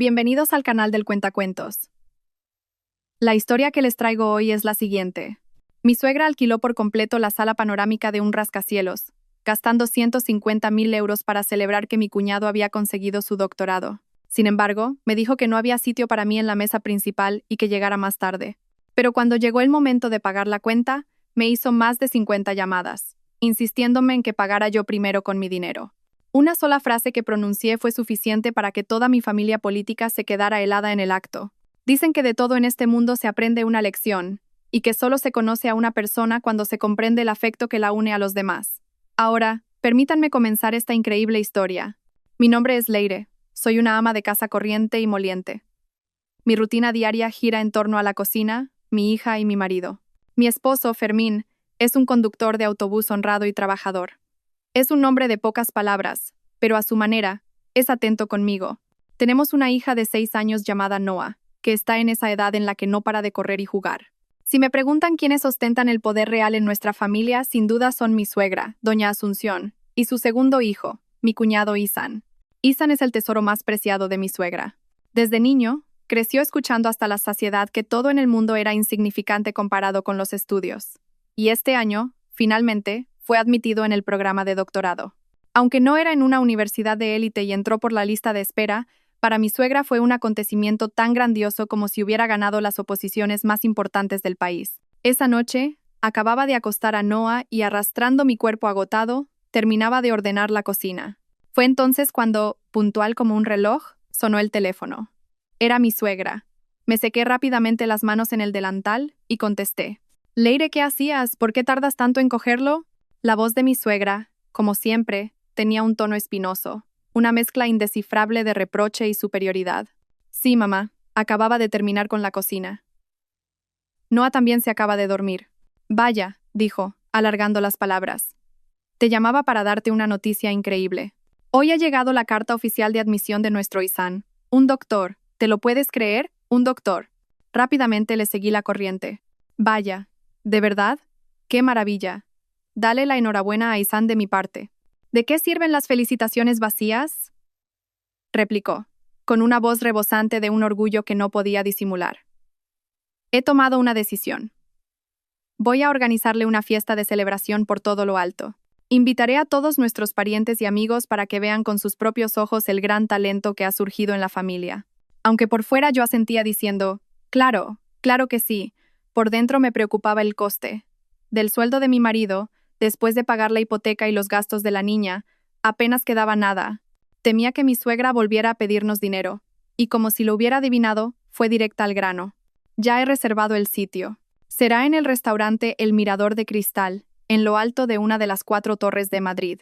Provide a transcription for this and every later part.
Bienvenidos al canal del Cuentacuentos. La historia que les traigo hoy es la siguiente. Mi suegra alquiló por completo la sala panorámica de un rascacielos, gastando 150.000 euros para celebrar que mi cuñado había conseguido su doctorado. Sin embargo, me dijo que no había sitio para mí en la mesa principal y que llegara más tarde. Pero cuando llegó el momento de pagar la cuenta, me hizo más de 50 llamadas, insistiéndome en que pagara yo primero con mi dinero. Una sola frase que pronuncié fue suficiente para que toda mi familia política se quedara helada en el acto. Dicen que de todo en este mundo se aprende una lección, y que solo se conoce a una persona cuando se comprende el afecto que la une a los demás. Ahora, permítanme comenzar esta increíble historia. Mi nombre es Leire, soy una ama de casa corriente y moliente. Mi rutina diaria gira en torno a la cocina, mi hija y mi marido. Mi esposo, Fermín, es un conductor de autobús honrado y trabajador. Es un hombre de pocas palabras, pero a su manera, es atento conmigo. Tenemos una hija de 6 años llamada Noah, que está en esa edad en la que no para de correr y jugar. Si me preguntan quiénes ostentan el poder real en nuestra familia, sin duda son mi suegra, doña Asunción, y su segundo hijo, mi cuñado Isan. Isan es el tesoro más preciado de mi suegra. Desde niño, creció escuchando hasta la saciedad que todo en el mundo era insignificante comparado con los estudios. Y este año, finalmente, fue admitido en el programa de doctorado. Aunque no era en una universidad de élite y entró por la lista de espera, para mi suegra fue un acontecimiento tan grandioso como si hubiera ganado las oposiciones más importantes del país. Esa noche, acababa de acostar a Noah y arrastrando mi cuerpo agotado, terminaba de ordenar la cocina. Fue entonces cuando, puntual como un reloj, sonó el teléfono. Era mi suegra. Me sequé rápidamente las manos en el delantal y contesté. «Leire, ¿qué hacías? ¿Por qué tardas tanto en cogerlo?» La voz de mi suegra, como siempre, tenía un tono espinoso, una mezcla indescifrable de reproche y superioridad. «Sí, mamá, acababa de terminar con la cocina». Noah también se acaba de dormir. «Vaya», dijo, alargando las palabras. «Te llamaba para darte una noticia increíble. Hoy ha llegado la carta oficial de admisión de nuestro Isan. Un doctor, ¿te lo puedes creer? Un doctor». Rápidamente le seguí la corriente. «Vaya, ¿de verdad? ¡Qué maravilla! Dale la enhorabuena a Isan de mi parte». «¿De qué sirven las felicitaciones vacías?», replicó, con una voz rebosante de un orgullo que no podía disimular. «He tomado una decisión. Voy a organizarle una fiesta de celebración por todo lo alto. Invitaré a todos nuestros parientes y amigos para que vean con sus propios ojos el gran talento que ha surgido en la familia». Aunque por fuera yo asentía diciendo, «Claro, claro que sí», por dentro me preocupaba el coste. Del sueldo de mi marido, después de pagar la hipoteca y los gastos de la niña, apenas quedaba nada. Temía que mi suegra volviera a pedirnos dinero, y como si lo hubiera adivinado, fue directa al grano. «Ya he reservado el sitio. Será en el restaurante El Mirador de Cristal, en lo alto de una de las 4 torres de Madrid.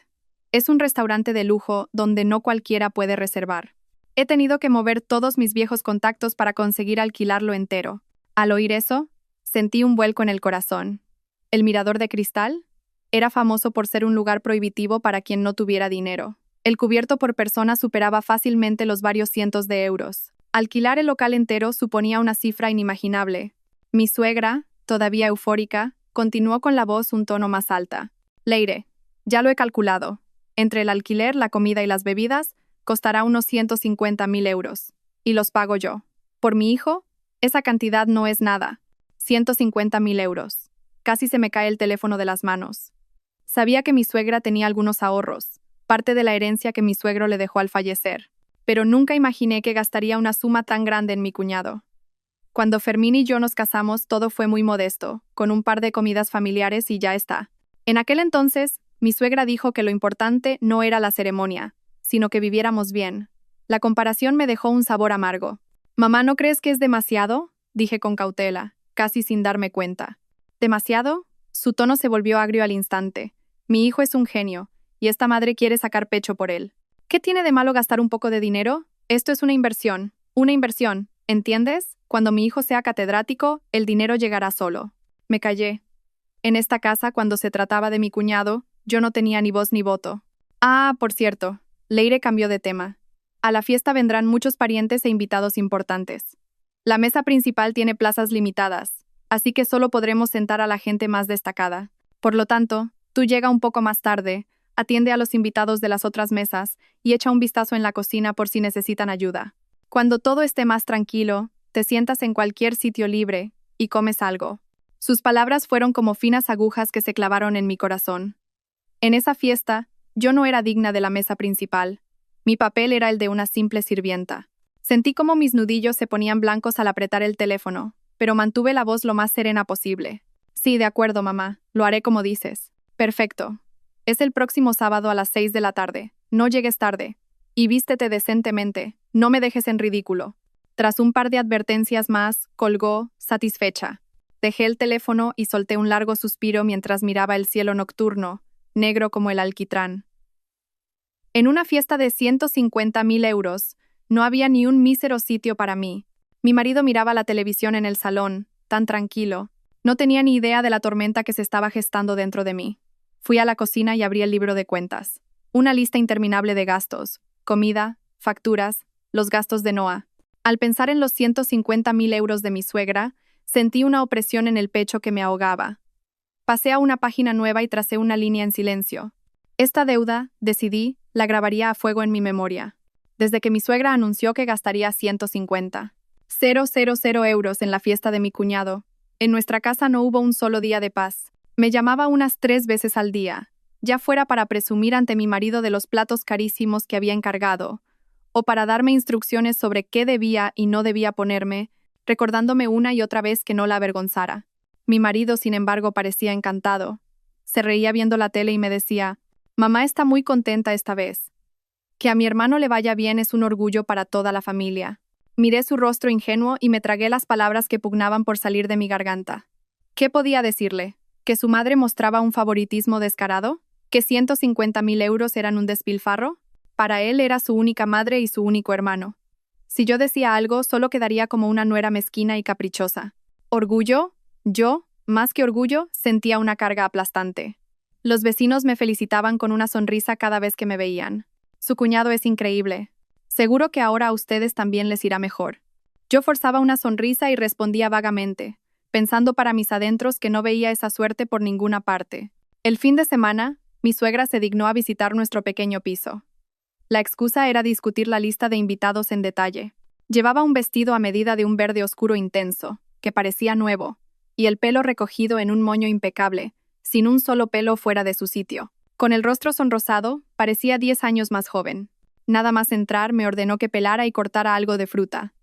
Es un restaurante de lujo donde no cualquiera puede reservar. He tenido que mover todos mis viejos contactos para conseguir alquilarlo entero». Al oír eso, sentí un vuelco en el corazón. ¿El Mirador de Cristal? Era famoso por ser un lugar prohibitivo para quien no tuviera dinero. El cubierto por persona superaba fácilmente los varios cientos de euros. Alquilar el local entero suponía una cifra inimaginable. Mi suegra, todavía eufórica, continuó con la voz un tono más alta. «Leire, ya lo he calculado. Entre el alquiler, la comida y las bebidas, costará unos 150.000 euros. Y los pago yo. Por mi hijo, esa cantidad no es nada. 150.000 euros. Casi se me cae el teléfono de las manos. Sabía que mi suegra tenía algunos ahorros, parte de la herencia que mi suegro le dejó al fallecer, pero nunca imaginé que gastaría una suma tan grande en mi cuñado. Cuando Fermín y yo nos casamos, todo fue muy modesto, con un par de comidas familiares y ya está. En aquel entonces, mi suegra dijo que lo importante no era la ceremonia, sino que viviéramos bien. La comparación me dejó un sabor amargo. «Mamá, ¿no crees que es demasiado?», dije con cautela, casi sin darme cuenta. «¿Demasiado?». Su tono se volvió agrio al instante. «Mi hijo es un genio, y esta madre quiere sacar pecho por él. ¿Qué tiene de malo gastar un poco de dinero? Esto es una inversión, ¿entiendes? Cuando mi hijo sea catedrático, el dinero llegará solo». Me callé. En esta casa, cuando se trataba de mi cuñado, yo no tenía ni voz ni voto. «Ah, por cierto», Leire cambió de tema. «A la fiesta vendrán muchos parientes e invitados importantes. La mesa principal tiene plazas limitadas, así que solo podremos sentar a la gente más destacada. Por lo tanto, tú llega un poco más tarde, atiende a los invitados de las otras mesas y echa un vistazo en la cocina por si necesitan ayuda. Cuando todo esté más tranquilo, te sientas en cualquier sitio libre y comes algo. Sus palabras fueron como finas agujas que se clavaron en mi corazón. En esa fiesta, yo no era digna de la mesa principal. Mi papel era el de una simple sirvienta. Sentí como mis nudillos se ponían blancos al apretar el teléfono, pero mantuve la voz lo más serena posible. Sí, de acuerdo, mamá. Lo haré como dices. Perfecto. Es el próximo sábado a las 6 de la tarde. No llegues tarde. Y vístete decentemente. No me dejes en ridículo. Tras un par de advertencias más, colgó, satisfecha. Dejé el teléfono y solté un largo suspiro mientras miraba el cielo nocturno, negro como el alquitrán. En una fiesta de 150.000 euros, no había ni un mísero sitio para mí. Mi marido miraba la televisión en el salón, tan tranquilo. No tenía ni idea de la tormenta que se estaba gestando dentro de mí. Fui a la cocina y abrí el libro de cuentas. Una lista interminable de gastos, comida, facturas, los gastos de Noah. Al pensar en los 150.000 euros de mi suegra, sentí una opresión en el pecho que me ahogaba. Pasé a una página nueva y tracé una línea en silencio. Esta deuda, decidí, la grabaría a fuego en mi memoria. Desde que mi suegra anunció que gastaría 150.000 euros en la fiesta de mi cuñado, en nuestra casa no hubo un solo día de paz. Me llamaba unas 3 veces al día, ya fuera para presumir ante mi marido de los platos carísimos que había encargado, o para darme instrucciones sobre qué debía y no debía ponerme, recordándome una y otra vez que no la avergonzara. Mi marido, sin embargo, parecía encantado. Se reía viendo la tele y me decía, «Mamá está muy contenta esta vez. Que a mi hermano le vaya bien es un orgullo para toda la familia». Miré su rostro ingenuo y me tragué las palabras que pugnaban por salir de mi garganta. ¿Qué podía decirle? ¿Que su madre mostraba un favoritismo descarado? ¿Que 150.000 euros eran un despilfarro? Para él era su única madre y su único hermano. Si yo decía algo, solo quedaría como una nuera mezquina y caprichosa. ¿Orgullo? Yo, más que orgullo, sentía una carga aplastante. Los vecinos me felicitaban con una sonrisa cada vez que me veían. Su cuñado es increíble. Seguro que ahora a ustedes también les irá mejor. Yo forzaba una sonrisa y respondía vagamente, pensando para mis adentros que no veía esa suerte por ninguna parte. El fin de semana, mi suegra se dignó a visitar nuestro pequeño piso. La excusa era discutir la lista de invitados en detalle. Llevaba un vestido a medida de un verde oscuro intenso, que parecía nuevo, y el pelo recogido en un moño impecable, sin un solo pelo fuera de su sitio. Con el rostro sonrosado, parecía 10 años más joven. Nada más entrar, me ordenó que pelara y cortara algo de fruta.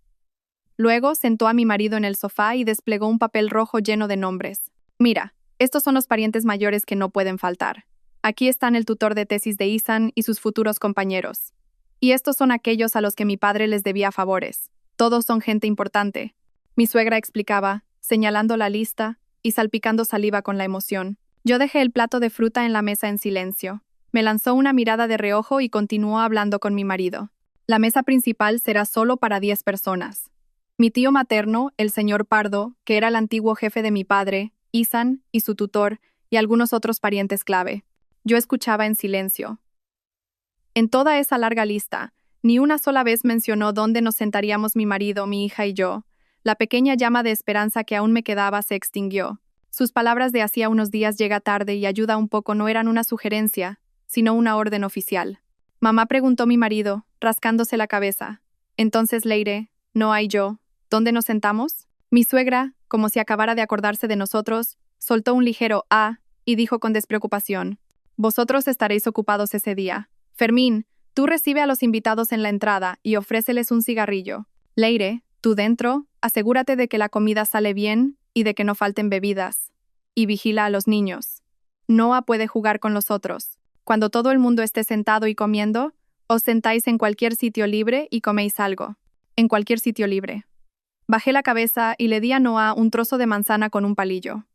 Luego sentó a mi marido en el sofá y desplegó un papel rojo lleno de nombres. Mira, estos son los parientes mayores que no pueden faltar. Aquí están el tutor de tesis de Isan y sus futuros compañeros. Y estos son aquellos a los que mi padre les debía favores. Todos son gente importante. Mi suegra explicaba, señalando la lista y salpicando saliva con la emoción. Yo dejé el plato de fruta en la mesa en silencio. Me lanzó una mirada de reojo y continuó hablando con mi marido. La mesa principal será solo para 10 personas. Mi tío materno, el señor Pardo, que era el antiguo jefe de mi padre, Isan y su tutor, y algunos otros parientes clave. Yo escuchaba en silencio. En toda esa larga lista, ni una sola vez mencionó dónde nos sentaríamos mi marido, mi hija y yo. La pequeña llama de esperanza que aún me quedaba se extinguió. Sus palabras de hacía unos días llega tarde y ayuda un poco no eran una sugerencia, sino una orden oficial. Mamá preguntó mi marido, rascándose la cabeza. Entonces Leire, Noah y yo, ¿dónde nos sentamos? Mi suegra, como si acabara de acordarse de nosotros, soltó un ligero «ah» y dijo con despreocupación, «Vosotros estaréis ocupados ese día. Fermín, tú recibe a los invitados en la entrada y ofréceles un cigarrillo. Leire, tú dentro, asegúrate de que la comida sale bien y de que no falten bebidas. Y vigila a los niños. Noah puede jugar con los otros. Cuando todo el mundo esté sentado y comiendo, os sentáis en cualquier sitio libre y coméis algo. En cualquier sitio libre». Bajé la cabeza y le di a Noah un trozo de manzana con un palillo.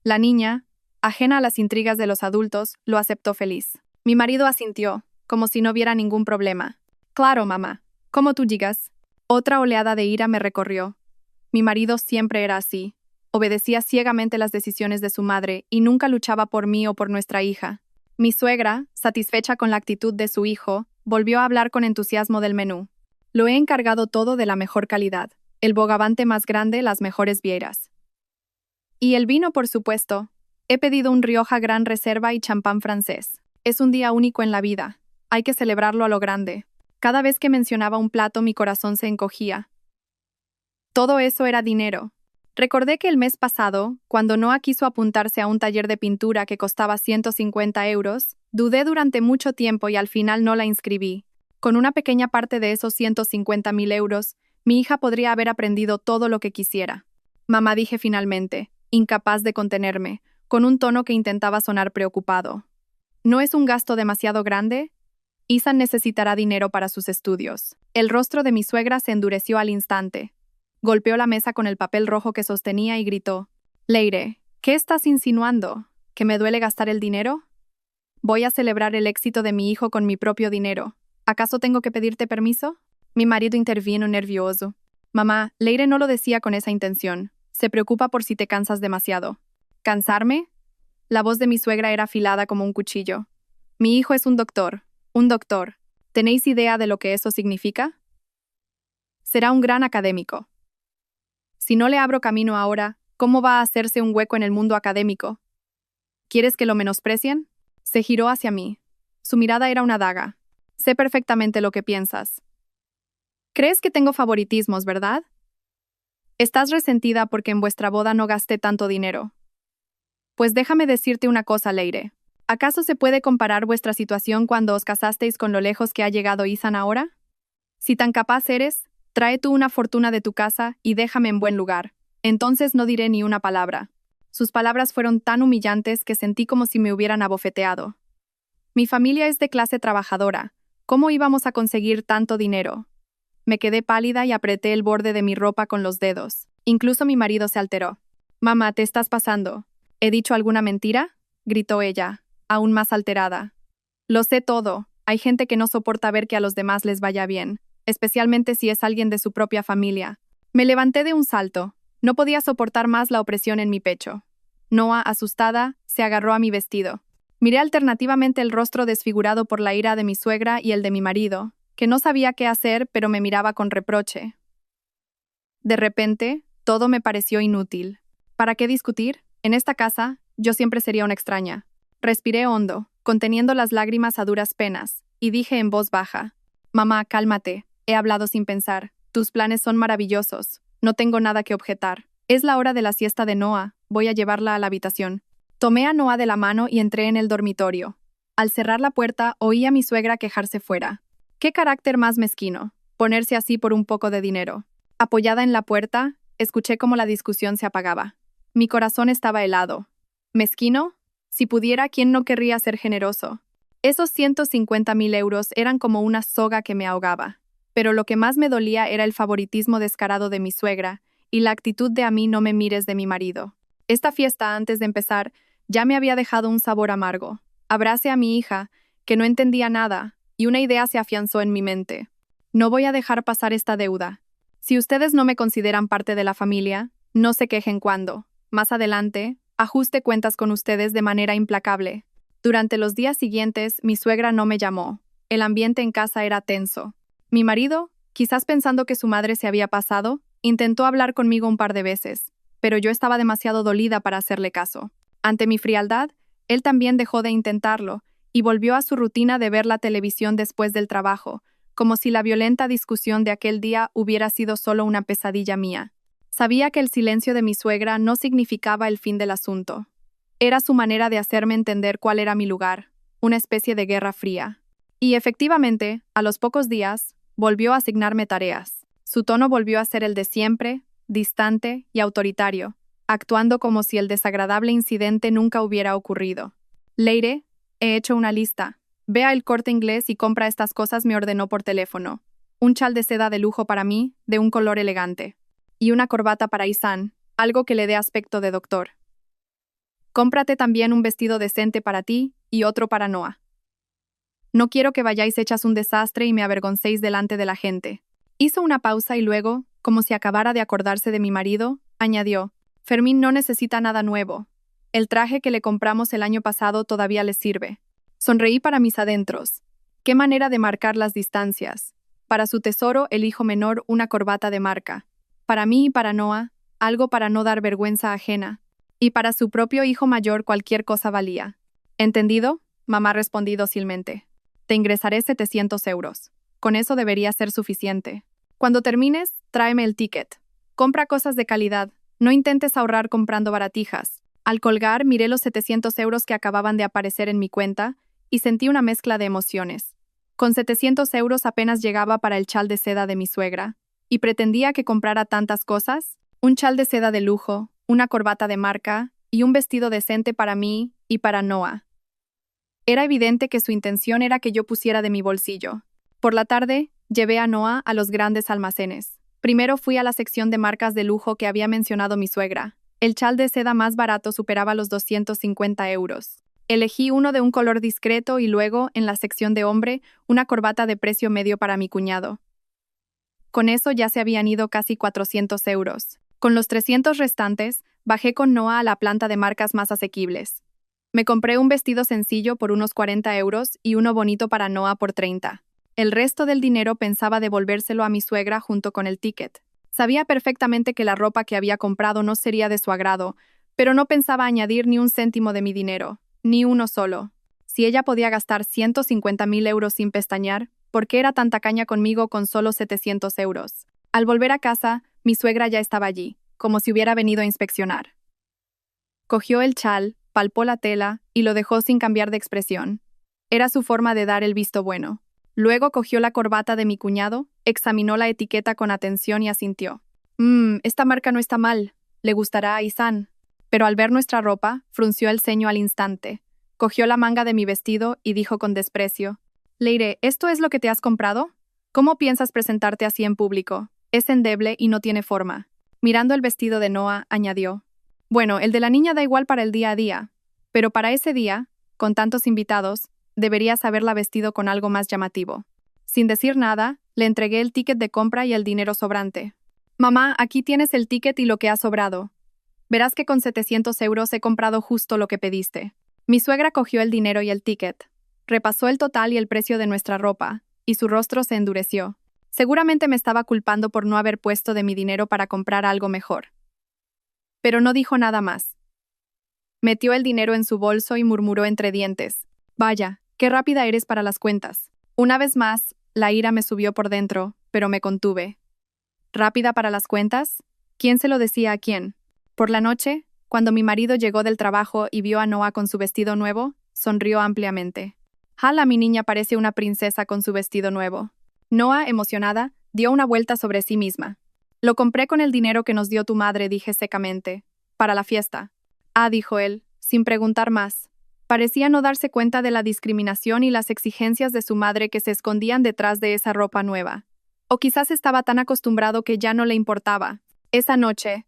La niña, ajena a las intrigas de los adultos, lo aceptó feliz. Mi marido asintió, como si no viera ningún problema. «Claro, mamá. Como tú digas». Otra oleada de ira me recorrió. Mi marido siempre era así. Obedecía ciegamente las decisiones de su madre y nunca luchaba por mí o por nuestra hija. Mi suegra, satisfecha con la actitud de su hijo, volvió a hablar con entusiasmo del menú. Lo he encargado todo de la mejor calidad. El bogavante más grande, las mejores vieiras. Y el vino, por supuesto. He pedido un Rioja Gran Reserva y champán francés. Es un día único en la vida. Hay que celebrarlo a lo grande. Cada vez que mencionaba un plato, mi corazón se encogía. Todo eso era dinero. Recordé que el mes pasado, cuando Noah quiso apuntarse a un taller de pintura que costaba 150 euros, dudé durante mucho tiempo y al final no la inscribí. Con una pequeña parte de esos 150.000 euros, mi hija podría haber aprendido todo lo que quisiera. Mamá, dije finalmente, incapaz de contenerme, con un tono que intentaba sonar preocupado. ¿No es un gasto demasiado grande? Ethan necesitará dinero para sus estudios. El rostro de mi suegra se endureció al instante. Golpeó la mesa con el papel rojo que sostenía y gritó: «Leire, ¿qué estás insinuando? ¿Que me duele gastar el dinero? Voy a celebrar el éxito de mi hijo con mi propio dinero. ¿Acaso tengo que pedirte permiso?» Mi marido intervino nervioso. «Mamá, Leire no lo decía con esa intención. Se preocupa por si te cansas demasiado». ¿Cansarme? La voz de mi suegra era afilada como un cuchillo. «Mi hijo es un doctor. Un doctor. ¿Tenéis idea de lo que eso significa? Será un gran académico. Si no le abro camino ahora, ¿cómo va a hacerse un hueco en el mundo académico? ¿Quieres que lo menosprecien?» Se giró hacia mí. Su mirada era una daga. «Sé perfectamente lo que piensas. Crees que tengo favoritismos, ¿verdad? Estás resentida porque en vuestra boda no gasté tanto dinero. Pues déjame decirte una cosa, Leire. ¿Acaso se puede comparar vuestra situación cuando os casasteis con lo lejos que ha llegado Ethan ahora? Si tan capaz eres, trae tú una fortuna de tu casa y déjame en buen lugar. Entonces no diré ni una palabra». Sus palabras fueron tan humillantes que sentí como si me hubieran abofeteado. Mi familia es de clase trabajadora. ¿Cómo íbamos a conseguir tanto dinero? Me quedé pálida y apreté el borde de mi ropa con los dedos. Incluso mi marido se alteró. «Mamá, te estás pasando. ¿He dicho alguna mentira?», gritó ella, aún más alterada. «Lo sé todo. Hay gente que no soporta ver que a los demás les vaya bien, especialmente si es alguien de su propia familia». Me levanté de un salto. No podía soportar más la opresión en mi pecho. Noah, asustada, se agarró a mi vestido. Miré alternativamente el rostro desfigurado por la ira de mi suegra y el de mi marido, que no sabía qué hacer, pero me miraba con reproche. De repente, todo me pareció inútil. ¿Para qué discutir? En esta casa, yo siempre sería una extraña. Respiré hondo, conteniendo las lágrimas a duras penas, y dije en voz baja: «Mamá, cálmate. He hablado sin pensar. Tus planes son maravillosos. No tengo nada que objetar. Es la hora de la siesta de Noah. Voy a llevarla a la habitación». Tomé a Noah de la mano y entré en el dormitorio. Al cerrar la puerta, oí a mi suegra quejarse fuera. «Qué carácter más mezquino, ponerse así por un poco de dinero». Apoyada en la puerta, escuché cómo la discusión se apagaba. Mi corazón estaba helado. ¿Mezquino? Si pudiera, ¿quién no querría ser generoso? Esos 150.000 euros eran como una soga que me ahogaba. Pero lo que más me dolía era el favoritismo descarado de mi suegra y la actitud de «a mí no me mires» de mi marido. Esta fiesta, antes de empezar, ya me había dejado un sabor amargo. Abracé a mi hija, que no entendía nada, y una idea se afianzó en mi mente. No voy a dejar pasar esta deuda. Si ustedes no me consideran parte de la familia, no se quejen cuando, más adelante, ajuste cuentas con ustedes de manera implacable. Durante los días siguientes, mi suegra no me llamó. El ambiente en casa era tenso. Mi marido, quizás pensando que su madre se había pasado, intentó hablar conmigo un par de veces, pero yo estaba demasiado dolida para hacerle caso. Ante mi frialdad, él también dejó de intentarlo y volvió a su rutina de ver la televisión después del trabajo, como si la violenta discusión de aquel día hubiera sido solo una pesadilla mía. Sabía que el silencio de mi suegra no significaba el fin del asunto. Era su manera de hacerme entender cuál era mi lugar, una especie de guerra fría. Y efectivamente, a los pocos días, volvió a asignarme tareas. Su tono volvió a ser el de siempre, distante y autoritario, actuando como si el desagradable incidente nunca hubiera ocurrido. «Leire, he hecho una lista. Ve a El Corte Inglés y compra estas cosas», me ordenó por teléfono. Un chal de seda de lujo para mí, de un color elegante. Y una corbata para Ethan, algo que le dé aspecto de doctor. «Cómprate también un vestido decente para ti y otro para Noah. No quiero que vayáis hechas un desastre y me avergoncéis delante de la gente». Hizo una pausa y luego, como si acabara de acordarse de mi marido, añadió: «Fermín no necesita nada nuevo. El traje que le compramos el año pasado todavía le sirve». Sonreí para mis adentros. Qué manera de marcar las distancias. Para su tesoro, el hijo menor, una corbata de marca. Para mí y para Noah, algo para no dar vergüenza ajena. Y para su propio hijo mayor cualquier cosa valía. «¿Entendido?», mamá respondí dócilmente. «Te ingresaré 700 euros. Con eso debería ser suficiente. Cuando termines, tráeme el ticket. Compra cosas de calidad. No intentes ahorrar comprando baratijas. Al colgar, miré los 700 euros que acababan de aparecer en mi cuenta y sentí una mezcla de emociones. Con 700 euros apenas llegaba para el chal de seda de mi suegra. ¿Y pretendía que comprara tantas cosas? Un chal de seda de lujo, una corbata de marca y un vestido decente para mí y para Noah. Era evidente que su intención era que yo pusiera de mi bolsillo. Por la tarde, llevé a Noah a los grandes almacenes. Primero fui a la sección de marcas de lujo que había mencionado mi suegra. El chal de seda más barato superaba los 250 euros. Elegí uno de un color discreto y luego, en la sección de hombre, una corbata de precio medio para mi cuñado. Con eso ya se habían ido casi 400 euros. Con los 300 restantes, bajé con Noah a la planta de marcas más asequibles. Me compré un vestido sencillo por unos 40 euros y uno bonito para Noah por 30. El resto del dinero pensaba devolvérselo a mi suegra junto con el ticket. Sabía perfectamente que la ropa que había comprado no sería de su agrado, pero no pensaba añadir ni un céntimo de mi dinero, ni uno solo. Si ella podía gastar 150.000 euros sin pestañear, ¿por qué era tan tacaña conmigo con solo 700 euros? Al volver a casa, mi suegra ya estaba allí, como si hubiera venido a inspeccionar. Cogió el chal, palpó la tela y lo dejó sin cambiar de expresión. Era su forma de dar el visto bueno. Luego cogió la corbata de mi cuñado, examinó la etiqueta con atención y asintió. Esta marca no está mal. Le gustará a Isan. Pero al ver nuestra ropa, frunció el ceño al instante. Cogió la manga de mi vestido y dijo con desprecio. Leire, ¿esto es lo que te has comprado? ¿Cómo piensas presentarte así en público? Es endeble y no tiene forma. Mirando el vestido de Noah, añadió. Bueno, el de la niña da igual para el día a día. Pero para ese día, con tantos invitados, deberías haberla vestido con algo más llamativo. Sin decir nada, le entregué el ticket de compra y el dinero sobrante. Mamá, aquí tienes el ticket y lo que ha sobrado. Verás que con 700 euros he comprado justo lo que pediste. Mi suegra cogió el dinero y el ticket. Repasó el total y el precio de nuestra ropa, y su rostro se endureció. Seguramente me estaba culpando por no haber puesto de mi dinero para comprar algo mejor. Pero no dijo nada más. Metió el dinero en su bolso y murmuró entre dientes. Vaya, qué rápida eres para las cuentas. Una vez más, la ira me subió por dentro, pero me contuve. ¿Rápida para las cuentas? ¿Quién se lo decía a quién? Por la noche, cuando mi marido llegó del trabajo y vio a Noah con su vestido nuevo, sonrió ampliamente. ¡Hala, mi niña parece una princesa con su vestido nuevo! Noah, emocionada, dio una vuelta sobre sí misma. Lo compré con el dinero que nos dio tu madre, dije secamente. Para la fiesta. Ah, dijo él, sin preguntar más. Parecía no darse cuenta de la discriminación y las exigencias de su madre que se escondían detrás de esa ropa nueva. O quizás estaba tan acostumbrado que ya no le importaba. Esa noche,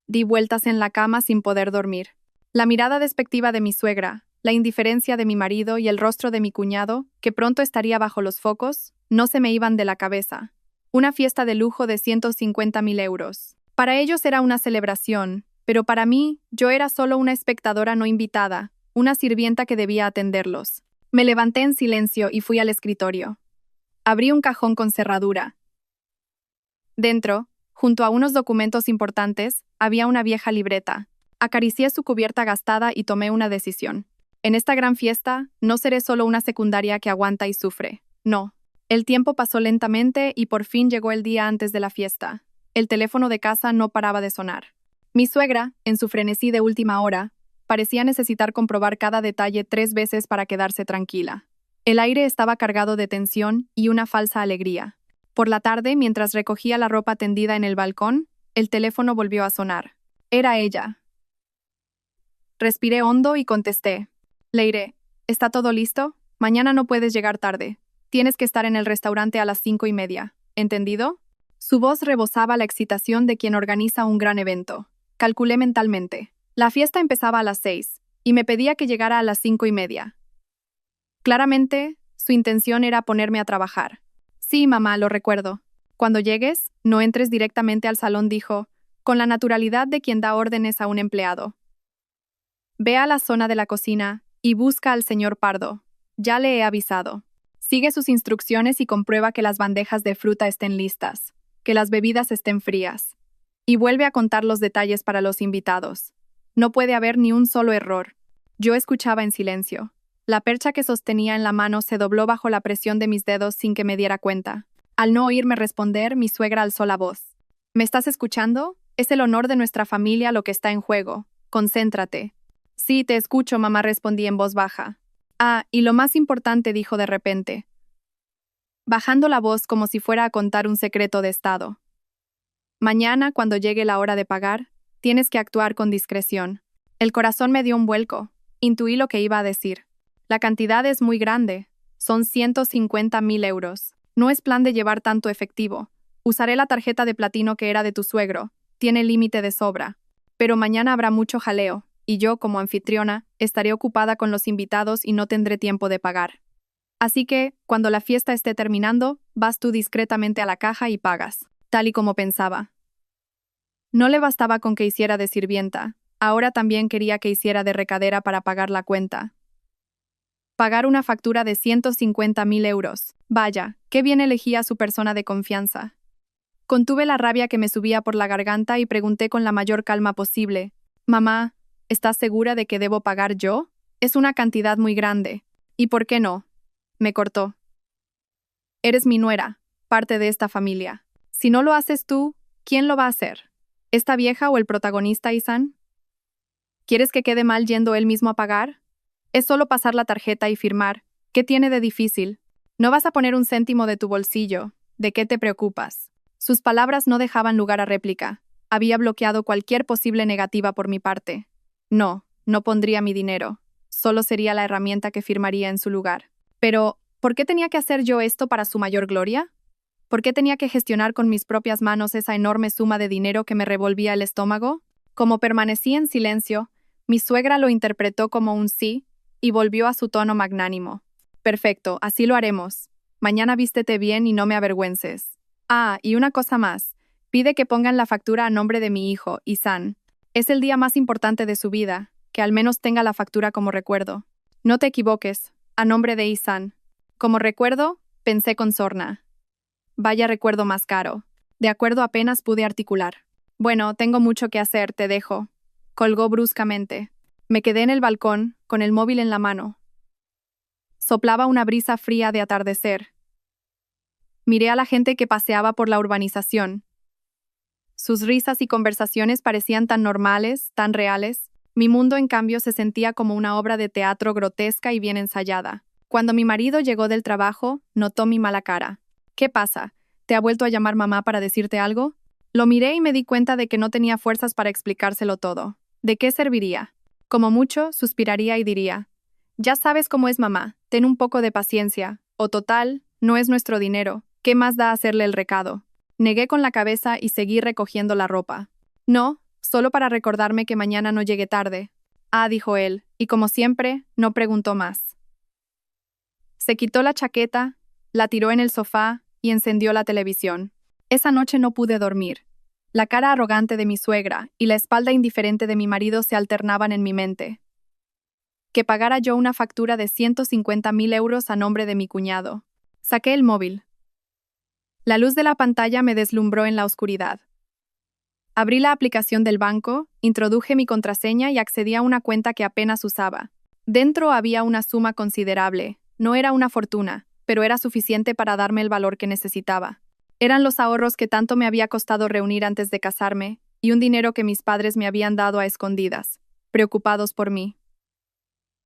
di vueltas en la cama sin poder dormir. La mirada despectiva de mi suegra, la indiferencia de mi marido y el rostro de mi cuñado, que pronto estaría bajo los focos, no se me iban de la cabeza. Una fiesta de lujo de 150.000 euros. Para ellos era una celebración, pero para mí, yo era solo una espectadora no invitada, una sirvienta que debía atenderlos. Me levanté en silencio y fui al escritorio. Abrí un cajón con cerradura. Dentro, junto a unos documentos importantes, había una vieja libreta. Acaricié su cubierta gastada y tomé una decisión. En esta gran fiesta, no seré solo una secundaria que aguanta y sufre. No. El tiempo pasó lentamente y por fin llegó el día antes de la fiesta. El teléfono de casa no paraba de sonar. Mi suegra, en su frenesí de última hora, parecía necesitar comprobar cada detalle 3 veces para quedarse tranquila. El aire estaba cargado de tensión y una falsa alegría. Por la tarde, mientras recogía la ropa tendida en el balcón, el teléfono volvió a sonar. Era ella. Respiré hondo y contesté. Leire, ¿está todo listo? Mañana no puedes llegar tarde. Tienes que estar en el restaurante a las 5:30. ¿Entendido? Su voz rebosaba la excitación de quien organiza un gran evento. Calculé mentalmente. La fiesta empezaba a las 6, y me pedía que llegara a las 5:30. Claramente, su intención era ponerme a trabajar. Sí, mamá, lo recuerdo. Cuando llegues, no entres directamente al salón, dijo, con la naturalidad de quien da órdenes a un empleado. Ve a la zona de la cocina y busca al señor Pardo. Ya le he avisado. Sigue sus instrucciones y comprueba que las bandejas de fruta estén listas, que las bebidas estén frías. Y vuelve a contar los detalles para los invitados. No puede haber ni un solo error. Yo escuchaba en silencio. La percha que sostenía en la mano se dobló bajo la presión de mis dedos sin que me diera cuenta. Al no oírme responder, mi suegra alzó la voz. ¿Me estás escuchando? Es el honor de nuestra familia lo que está en juego. Concéntrate. Sí, te escucho, mamá, respondí en voz baja. Ah, y lo más importante, dijo de repente, bajando la voz como si fuera a contar un secreto de estado. Mañana, cuando llegue la hora de pagar, tienes que actuar con discreción. El corazón me dio un vuelco. Intuí lo que iba a decir. La cantidad es muy grande. Son 150.000 euros. No es plan de llevar tanto efectivo. Usaré la tarjeta de platino que era de tu suegro. Tiene límite de sobra. Pero mañana habrá mucho jaleo, y yo, como anfitriona, estaré ocupada con los invitados y no tendré tiempo de pagar. Así que, cuando la fiesta esté terminando, vas tú discretamente a la caja y pagas, tal y como pensaba. No le bastaba con que hiciera de sirvienta, ahora también quería que hiciera de recadera para pagar la cuenta. Pagar una factura de 150.000 euros. Vaya, qué bien elegía a su persona de confianza. Contuve la rabia que me subía por la garganta y pregunté con la mayor calma posible: «Mamá, ¿estás segura de que debo pagar yo? Es una cantidad muy grande. ¿Y por qué no?». Me cortó. «Eres mi nuera, parte de esta familia. Si no lo haces tú, ¿quién lo va a hacer? ¿Esta vieja o el protagonista, Isan? ¿Quieres que quede mal yendo él mismo a pagar? Es solo pasar la tarjeta y firmar. ¿Qué tiene de difícil? No vas a poner un céntimo de tu bolsillo. ¿De qué te preocupas?». Sus palabras no dejaban lugar a réplica. Había bloqueado cualquier posible negativa por mi parte. No, no pondría mi dinero. Solo sería la herramienta que firmaría en su lugar. Pero, ¿por qué tenía que hacer yo esto para su mayor gloria? ¿Por qué tenía que gestionar con mis propias manos esa enorme suma de dinero que me revolvía el estómago? Como permanecí en silencio, mi suegra lo interpretó como un sí y volvió a su tono magnánimo. «Perfecto, así lo haremos. Mañana vístete bien y no me avergüences. Ah, y una cosa más. Pide que pongan la factura a nombre de mi hijo, Isan. Es el día más importante de su vida, que al menos tenga la factura como recuerdo. No te equivoques, a nombre de Isan. Como recuerdo, pensé con sorna. Vaya recuerdo más caro. De acuerdo, apenas pude articular. Bueno, tengo mucho que hacer, te dejo. Colgó bruscamente. Me quedé en el balcón, con el móvil en la mano. Soplaba una brisa fría de atardecer. Miré a la gente que paseaba por la urbanización. Sus risas y conversaciones parecían tan normales, tan reales. Mi mundo, en cambio, se sentía como una obra de teatro grotesca y bien ensayada. Cuando mi marido llegó del trabajo, notó mi mala cara. «¿Qué pasa? ¿Te ha vuelto a llamar mamá para decirte algo?». Lo miré y me di cuenta de que no tenía fuerzas para explicárselo todo. ¿De qué serviría? Como mucho, suspiraría y diría: «Ya sabes cómo es mamá, ten un poco de paciencia. O total, no es nuestro dinero. ¿Qué más da hacerle el recado?». Negué con la cabeza y seguí recogiendo la ropa. «No, solo para recordarme que mañana no llegue tarde». «Ah», dijo él, y como siempre, no preguntó más. Se quitó la chaqueta, la tiró en el sofá y encendió la televisión. Esa noche no pude dormir. La cara arrogante de mi suegra y la espalda indiferente de mi marido se alternaban en mi mente. Que pagara yo una factura de 150.000 euros a nombre de mi cuñado. Saqué el móvil. La luz de la pantalla me deslumbró en la oscuridad. Abrí la aplicación del banco, introduje mi contraseña y accedí a una cuenta que apenas usaba. Dentro había una suma considerable. No era una fortuna, pero era suficiente para darme el valor que necesitaba. Eran los ahorros que tanto me había costado reunir antes de casarme, y un dinero que mis padres me habían dado a escondidas, preocupados por mí.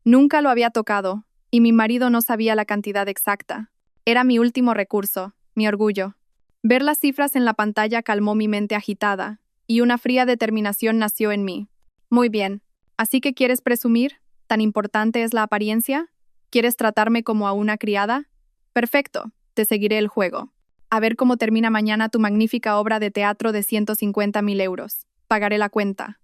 Nunca lo había tocado, y mi marido no sabía la cantidad exacta. Era mi último recurso, mi orgullo. Ver las cifras en la pantalla calmó mi mente agitada, y una fría determinación nació en mí. «Muy bien. ¿Así que quieres presumir? ¿Tan importante es la apariencia? ¿Quieres tratarme como a una criada? Perfecto, te seguiré el juego. A ver cómo termina mañana tu magnífica obra de teatro de 150.000 euros. Pagaré la cuenta.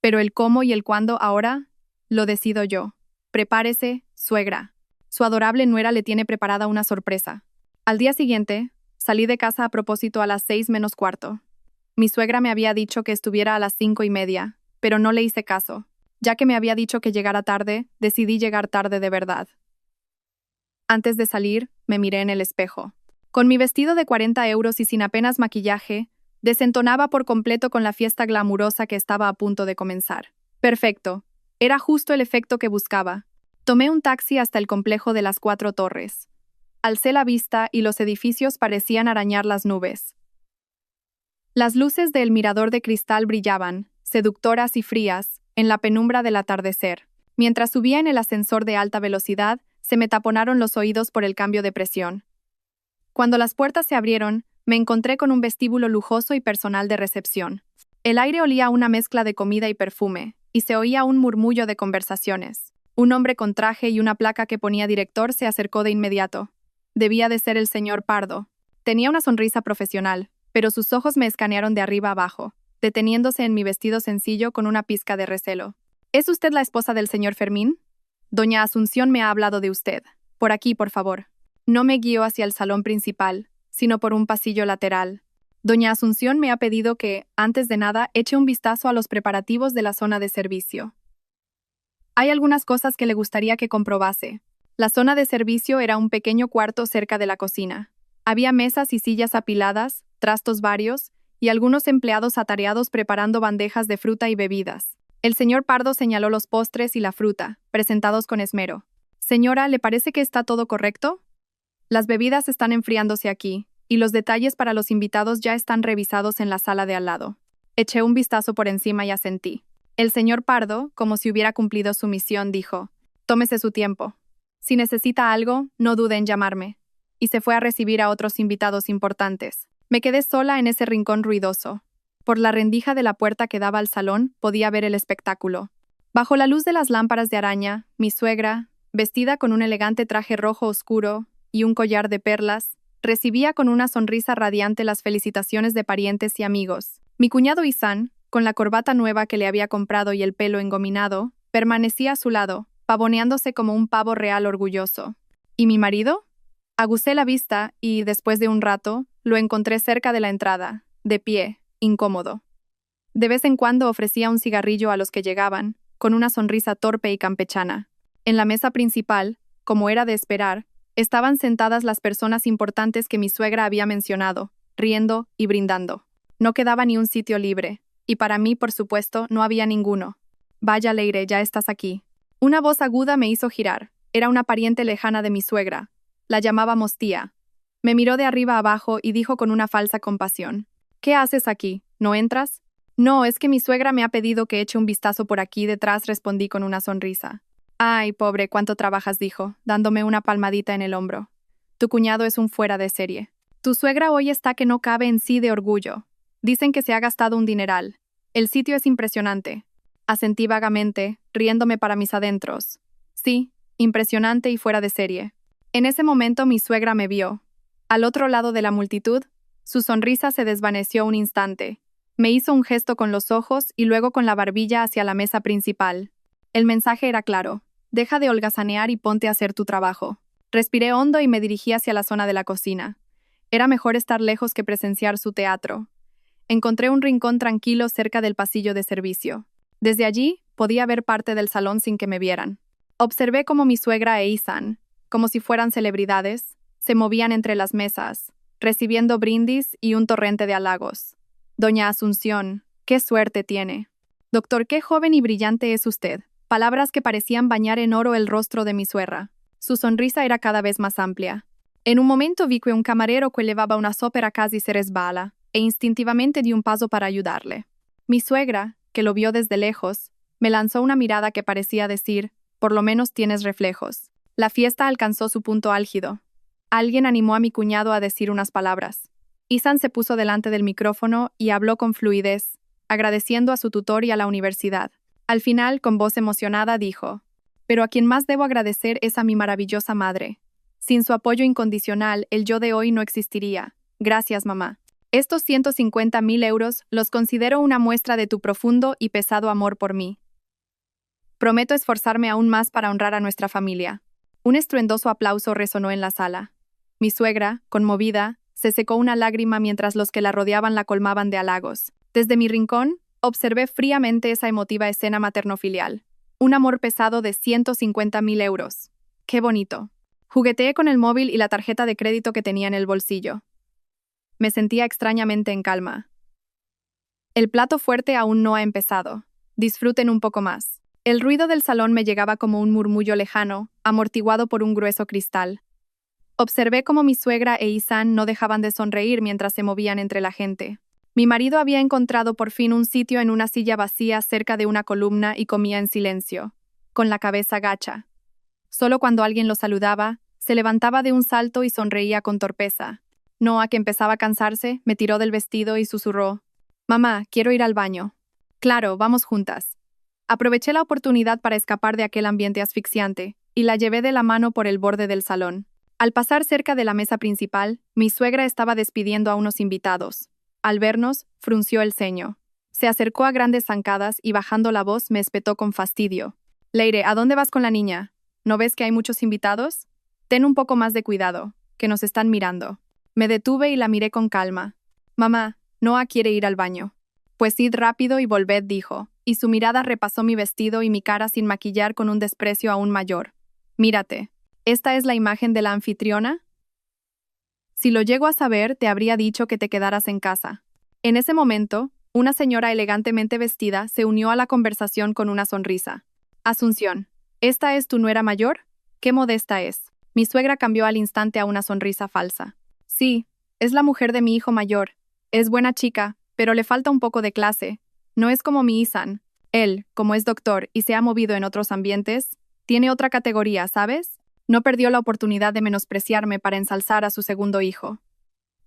Pero el cómo y el cuándo ahora, lo decido yo. Prepárese, suegra. Su adorable nuera le tiene preparada una sorpresa». Al día siguiente, salí de casa a propósito a las 6:45. Mi suegra me había dicho que estuviera a las 5:30, pero no le hice caso. Ya que me había dicho que llegara tarde, decidí llegar tarde de verdad. Antes de salir, me miré en el espejo. Con mi vestido de 40 euros y sin apenas maquillaje, desentonaba por completo con la fiesta glamurosa que estaba a punto de comenzar. Perfecto. Era justo el efecto que buscaba. Tomé un taxi hasta el complejo de las 4 torres. Alcé la vista y los edificios parecían arañar las nubes. Las luces del mirador de cristal brillaban, seductoras y frías, en la penumbra del atardecer. Mientras subía en el ascensor de alta velocidad, se me taponaron los oídos por el cambio de presión. Cuando las puertas se abrieron, me encontré con un vestíbulo lujoso y personal de recepción. El aire olía a una mezcla de comida y perfume, y se oía un murmullo de conversaciones. Un hombre con traje y una placa que ponía director se acercó de inmediato. Debía de ser el señor Pardo. Tenía una sonrisa profesional, pero sus ojos me escanearon de arriba abajo, deteniéndose en mi vestido sencillo con una pizca de recelo. ¿Es usted la esposa del señor Fermín? Doña Asunción me ha hablado de usted. Por aquí, por favor. No me guió hacia el salón principal, sino por un pasillo lateral. Doña Asunción me ha pedido que, antes de nada, eche un vistazo a los preparativos de la zona de servicio. Hay algunas cosas que le gustaría que comprobase. La zona de servicio era un pequeño cuarto cerca de la cocina. Había mesas y sillas apiladas, trastos varios, y algunos empleados atareados preparando bandejas de fruta y bebidas. El señor Pardo señaló los postres y la fruta, presentados con esmero. Señora, ¿le parece que está todo correcto? Las bebidas están enfriándose aquí, y los detalles para los invitados ya están revisados en la sala de al lado. Eché un vistazo por encima y asentí. El señor Pardo, como si hubiera cumplido su misión, dijo: «Tómese su tiempo. Si necesita algo, no dude en llamarme». Y se fue a recibir a otros invitados importantes. Me quedé sola en ese rincón ruidoso. Por la rendija de la puerta que daba al salón, podía ver el espectáculo. Bajo la luz de las lámparas de araña, mi suegra, vestida con un elegante traje rojo oscuro y un collar de perlas, recibía con una sonrisa radiante las felicitaciones de parientes y amigos. Mi cuñado Isán, con la corbata nueva que le había comprado y el pelo engominado, permanecía a su lado, pavoneándose como un pavo real orgulloso. ¿Y mi marido? Aguzé la vista y, después de un rato, lo encontré cerca de la entrada, de pie, incómodo. De vez en cuando ofrecía un cigarrillo a los que llegaban, con una sonrisa torpe y campechana. En la mesa principal, como era de esperar, estaban sentadas las personas importantes que mi suegra había mencionado, riendo y brindando. No quedaba ni un sitio libre, y para mí, por supuesto, no había ninguno. «Vaya, Leire, ya estás aquí». Una voz aguda me hizo girar. Era una pariente lejana de mi suegra. La llamábamos tía. Me miró de arriba abajo y dijo con una falsa compasión: «¿Qué haces aquí? ¿No entras?» «No, es que mi suegra me ha pedido que eche un vistazo por aquí detrás», respondí con una sonrisa. «Ay, pobre, cuánto trabajas», dijo, dándome una palmadita en el hombro. «Tu cuñado es un fuera de serie. Tu suegra hoy está que no cabe en sí de orgullo. Dicen que se ha gastado un dineral. El sitio es impresionante». Asentí vagamente, riéndome para mis adentros. Sí, impresionante y fuera de serie. En ese momento mi suegra me vio. Al otro lado de la multitud, su sonrisa se desvaneció un instante. Me hizo un gesto con los ojos y luego con la barbilla hacia la mesa principal. El mensaje era claro: «Deja de holgazanear y ponte a hacer tu trabajo». Respiré hondo y me dirigí hacia la zona de la cocina. Era mejor estar lejos que presenciar su teatro. Encontré un rincón tranquilo cerca del pasillo de servicio. Desde allí, podía ver parte del salón sin que me vieran. Observé cómo mi suegra e Isán, como si fueran celebridades, se movían entre las mesas, recibiendo brindis y un torrente de halagos. «Doña Asunción, qué suerte tiene». «Doctor, qué joven y brillante es usted». Palabras que parecían bañar en oro el rostro de mi suegra. Su sonrisa era cada vez más amplia. En un momento vi que un camarero que llevaba una sopera casi se resbala, e instintivamente di un paso para ayudarle. Mi suegra, que lo vio desde lejos, me lanzó una mirada que parecía decir: «Por lo menos tienes reflejos». La fiesta alcanzó su punto álgido. Alguien animó a mi cuñado a decir unas palabras. Isán se puso delante del micrófono y habló con fluidez, agradeciendo a su tutor y a la universidad. Al final, con voz emocionada, dijo: «Pero a quien más debo agradecer es a mi maravillosa madre. Sin su apoyo incondicional, el yo de hoy no existiría. Gracias, mamá. Estos 150.000 euros los considero una muestra de tu profundo y pesado amor por mí. Prometo esforzarme aún más para honrar a nuestra familia». Un estruendoso aplauso resonó en la sala. Mi suegra, conmovida, se secó una lágrima mientras los que la rodeaban la colmaban de halagos. Desde mi rincón, observé fríamente esa emotiva escena materno-filial. Un amor pesado de 150.000 euros. ¡Qué bonito! Jugueteé con el móvil y la tarjeta de crédito que tenía en el bolsillo. Me sentía extrañamente en calma. El plato fuerte aún no ha empezado. Disfruten un poco más. El ruido del salón me llegaba como un murmullo lejano, amortiguado por un grueso cristal. Observé cómo mi suegra e Isan no dejaban de sonreír mientras se movían entre la gente. Mi marido había encontrado por fin un sitio en una silla vacía cerca de una columna y comía en silencio, con la cabeza gacha. Solo cuando alguien lo saludaba, se levantaba de un salto y sonreía con torpeza. Noah, que empezaba a cansarse, me tiró del vestido y susurró: «Mamá, quiero ir al baño». «Claro, vamos juntas». Aproveché la oportunidad para escapar de aquel ambiente asfixiante, y la llevé de la mano por el borde del salón. Al pasar cerca de la mesa principal, mi suegra estaba despidiendo a unos invitados. Al vernos, frunció el ceño. Se acercó a grandes zancadas y bajando la voz me espetó con fastidio. «Leire, ¿a dónde vas con la niña? ¿No ves que hay muchos invitados? Ten un poco más de cuidado, que nos están mirando». Me detuve y la miré con calma. «Mamá, Noah quiere ir al baño». «Pues id rápido y volved», dijo, y su mirada repasó mi vestido y mi cara sin maquillar con un desprecio aún mayor. «Mírate. ¿Esta es la imagen de la anfitriona? Si lo llego a saber, te habría dicho que te quedaras en casa». En ese momento, una señora elegantemente vestida se unió a la conversación con una sonrisa. «Asunción, ¿esta es tu nuera mayor? Qué modesta es». Mi suegra cambió al instante a una sonrisa falsa. «Sí, es la mujer de mi hijo mayor. Es buena chica, pero le falta un poco de clase. No es como mi Isan. Él, como es doctor y se ha movido en otros ambientes, tiene otra categoría, ¿sabes? No perdió la oportunidad de menospreciarme para ensalzar a su segundo hijo».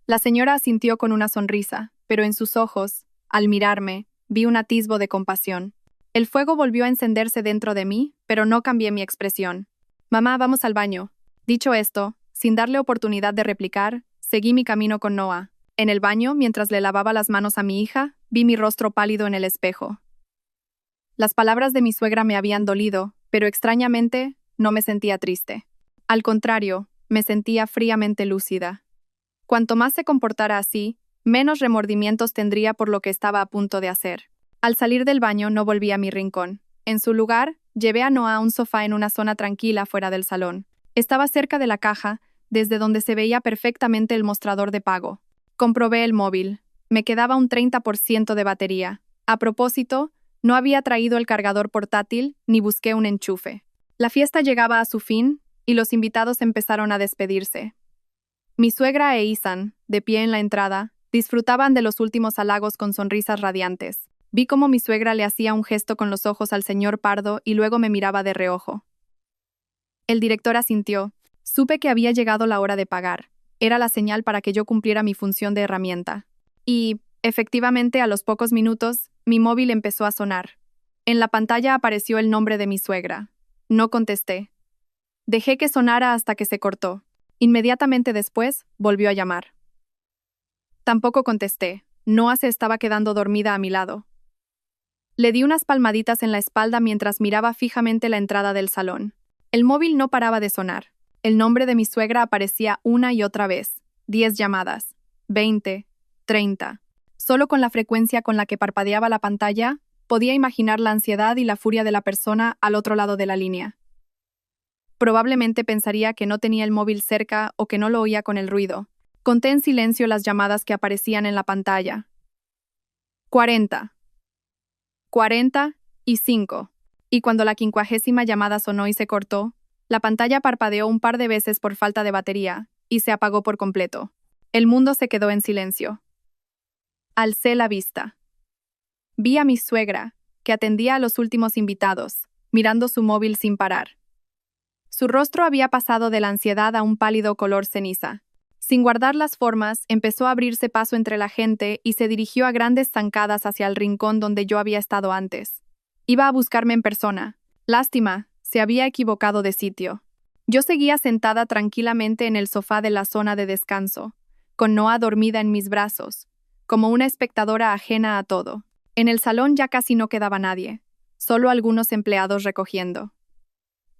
La señora asintió con una sonrisa, pero en sus ojos, al mirarme, vi un atisbo de compasión. El fuego volvió a encenderse dentro de mí, pero no cambié mi expresión. «Mamá, vamos al baño». Dicho esto, sin darle oportunidad de replicar, seguí mi camino con Noah. En el baño, mientras le lavaba las manos a mi hija, vi mi rostro pálido en el espejo. Las palabras de mi suegra me habían dolido, pero extrañamente, no me sentía triste. Al contrario, me sentía fríamente lúcida. Cuanto más se comportara así, menos remordimientos tendría por lo que estaba a punto de hacer. Al salir del baño no volví a mi rincón. En su lugar, llevé a Noah a un sofá en una zona tranquila fuera del salón. Estaba cerca de la caja, desde donde se veía perfectamente el mostrador de pago. Comprobé el móvil. Me quedaba un 30% de batería. A propósito, no había traído el cargador portátil ni busqué un enchufe. La fiesta llegaba a su fin y los invitados empezaron a despedirse. Mi suegra e Isan, de pie en la entrada, disfrutaban de los últimos halagos con sonrisas radiantes. Vi cómo mi suegra le hacía un gesto con los ojos al señor Pardo y luego me miraba de reojo. El director asintió. Supe que había llegado la hora de pagar. Era la señal para que yo cumpliera mi función de herramienta. Y, efectivamente, a los pocos minutos, mi móvil empezó a sonar. En la pantalla apareció el nombre de mi suegra. No contesté. Dejé que sonara hasta que se cortó. Inmediatamente después, volvió a llamar. Tampoco contesté. Noah se estaba quedando dormida a mi lado. Le di unas palmaditas en la espalda mientras miraba fijamente la entrada del salón. El móvil no paraba de sonar. El nombre de mi suegra aparecía una y otra vez. 10 llamadas. 20. 30. Solo con la frecuencia con la que parpadeaba la pantalla, podía imaginar la ansiedad y la furia de la persona al otro lado de la línea. Probablemente pensaría que no tenía el móvil cerca o que no lo oía con el ruido. Conté en silencio las llamadas que aparecían en la pantalla. 40. 45. Y cuando la 50ª llamada sonó y se cortó, la pantalla parpadeó un par de veces por falta de batería y se apagó por completo. El mundo se quedó en silencio. Alcé la vista. Vi a mi suegra, que atendía a los últimos invitados, mirando su móvil sin parar. Su rostro había pasado de la ansiedad a un pálido color ceniza. Sin guardar las formas, empezó a abrirse paso entre la gente y se dirigió a grandes zancadas hacia el rincón donde yo había estado antes. Iba a buscarme en persona. Lástima, se había equivocado de sitio. Yo seguía sentada tranquilamente en el sofá de la zona de descanso, con Noah dormida en mis brazos, como una espectadora ajena a todo. En el salón ya casi no quedaba nadie, solo algunos empleados recogiendo.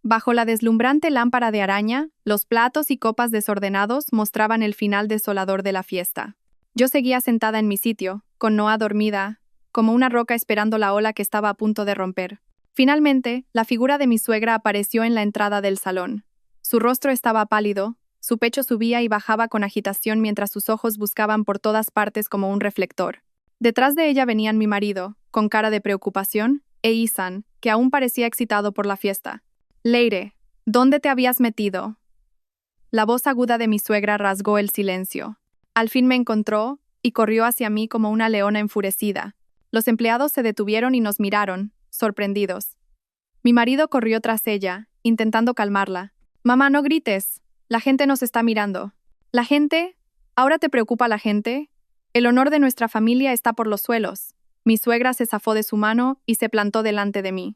Bajo la deslumbrante lámpara de araña, los platos y copas desordenados mostraban el final desolador de la fiesta. Yo seguía sentada en mi sitio, con Noah dormida, como una roca esperando la ola que estaba a punto de romper. Finalmente, la figura de mi suegra apareció en la entrada del salón. Su rostro estaba pálido, su pecho subía y bajaba con agitación mientras sus ojos buscaban por todas partes como un reflector. Detrás de ella venían mi marido, con cara de preocupación, e Isan, que aún parecía excitado por la fiesta. Leire, ¿dónde te habías metido? La voz aguda de mi suegra rasgó el silencio. Al fin me encontró y corrió hacia mí como una leona enfurecida. Los empleados se detuvieron y nos miraron, sorprendidos. Mi marido corrió tras ella, intentando calmarla. Mamá, no grites. La gente nos está mirando. ¿La gente? ¿Ahora te preocupa la gente? El honor de nuestra familia está por los suelos. Mi suegra se zafó de su mano y se plantó delante de mí.